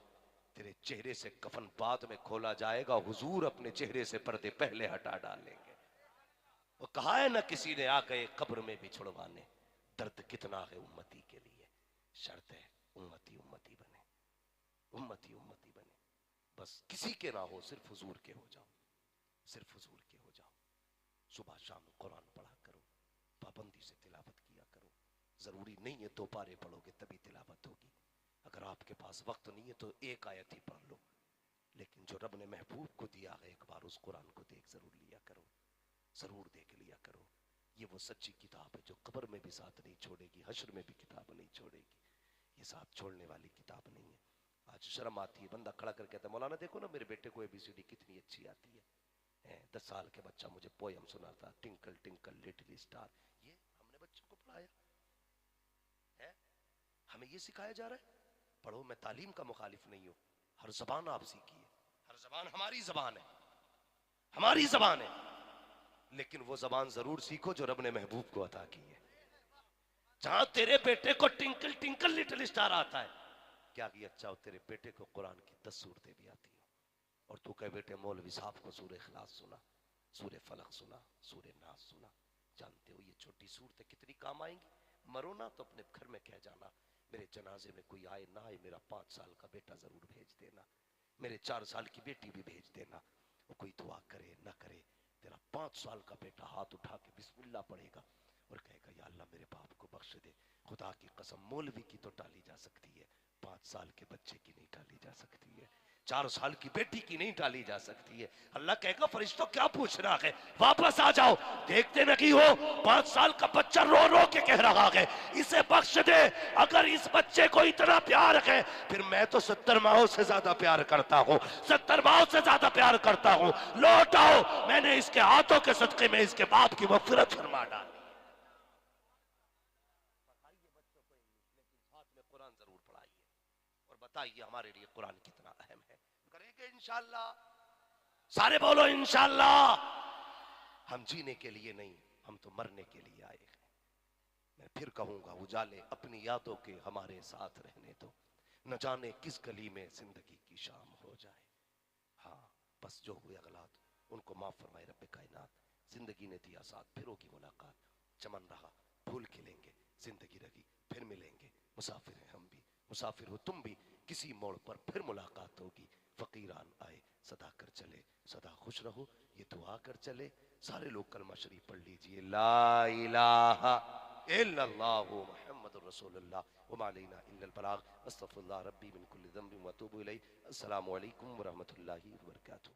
Speaker 1: तेरे चेहरे से कफन बाद में खोला जाएगा, हुजूर अपने चेहरे से पर्दे पहले हटा डालेंगे। वो कहा है ना किसी ने, आ गए कब्र में भी छुड़वाने, दर्द कितना है उम्मती के लिए। शर्त है उम्मती उम्मती बने, उम्मती उम्मती बने। बस किसी के ना हो, सिर्फ हुजूर के हो जाओ, सिर्फ हुजूर के हो जाओ। सुबह शाम कुरान पढ़ा करो, पाबंदी से तिलावत किया करो। जरूरी नहीं है 2 पारे पढ़ोगे तभी तिलावत होगी, अगर आपके पास वक्त नहीं है तो 1 आयत ही पढ़ लो। लेकिन जो रब ने महबूब को दिया है, एक बार उस कुरान को देख जरूर लिया करो, जरूर देख लिया करो। ये वो सच्ची किताब है जो कब्र में भी साथ नहीं छोड़ेगी, हश्र में भी किताब नहीं छोड़ेगी। ये साथ छोड़ने वाली किताब नहीं है। आज शर्म आती है, बंदा खड़ा कर कहता है मौलाना देखो ना मेरे बेटे को ABCD कितनी अच्छी आती है। 10 साल के बच्चा मुझे पोयम सुनाता, टिंकल टिंकल लिटिल स्टार। ये हमने बच्चों को पढ़ाया है? हमें ये सिखाया जा रहा है? पढ़ो, मैं तालीम का मुखालिफ नहीं हूं, हर जबान आप सीखिए, हर जबान हमारी जबान है, हमारी जबान है। लेकिन वो जबान जरूर सीखो जो रब ने महबूब को अता की है। जहां तेरे बेटे को टिंकल टिंकल लिटिल स्टार आता है, क्या कि अच्छा हो तेरे बेटे को कुरान की 10 सूरतें भी आती हो, और तू कहे बेटे मौलवी साहब को सूरह इखलास सुना, सूरह फलक सुना, सूरह नास सुना। जानते हो ये छोटी सूरतें कितनी काम आएंगी? मरो ना तो अपने घर में कह जाना, मेरे जनाजे में कोई आए ना आए, मेरा 5 साल का बेटा जरूर भेज देना, मेरे 4 साल की बेटी भी भेज देना। वो कोई दुआ करे ना करे, तेरा 5 साल का बेटा हाथ उठा के बिस्मिल्लाह पढ़ेगा और कहेगा या अल्लाह मेरे बाप को बख्श दे। खुदा की कसम मौलवी की तो टाली जा सकती है, 5 साल के बच्चे की नहीं टाली जा सकती है। 4 साल की बेटी की नहीं टाली जा सकती है। अल्लाह कहेगा फरिश्तों क्या पूछना है, वापस आ जाओ। देखते नहीं हो 5 साल का बच्चा रो रो के कह रहा है इसे बख्श दे। अगर इस बच्चे को इतना प्यार है फिर मैं तो 70 माओं से ज्यादा प्यार करता हूँ, 70 माओं से ज्यादा प्यार करता हूँ। लौट आओ, मैंने इसके हाथों के सदके में इसके बाप की मग़फ़िरत फरमा डाली। कुरान जरूर पढ़ाइए और बताइए हमारे लिए कुरान कितना अहम है। करेंगे इंशाअल्लाह, सारे बोलो इंशाअल्लाह। हम जीने के लिए नहीं, हम तो मरने के लिए आए हैं। मैं फिर कहूंगा उजाले अपनी यादों के हमारे साथ रहने दो, न जाने किस गली में जिंदगी की शाम हो जाए। हाँ बस जो हुए अगलात उनको माफ फरमाए रब्बे कायनात। जिंदगी ने दिया साथ, फिर होगी मुलाकात। चमन रहा फूल खिलेंगे, जिंदगी रही फिर मिलेंगे। मुसाफिर हैं हम भी, मुसाफिर हो तुम भी, किसी मोड़ पर फिर मुलाकात होगी। फकीरान आए सदा कर चले, सदा खुश रहो ये दुआ कर चले। सारे लोग कलमा शरीफ पढ़ लीजिए, ला इलाहा इल्लल्लाहु मुहम्मदुर रसूलुल्लाह व मा अलैना इल्लल बलाग। अस्तगफिरुल्लाह रब्बी मिन कुल्लि ज़ंबिन व अतूबु इलैहि। अस्सलामु अलैकुम व रहमतुल्लाहि व बरकातुहू।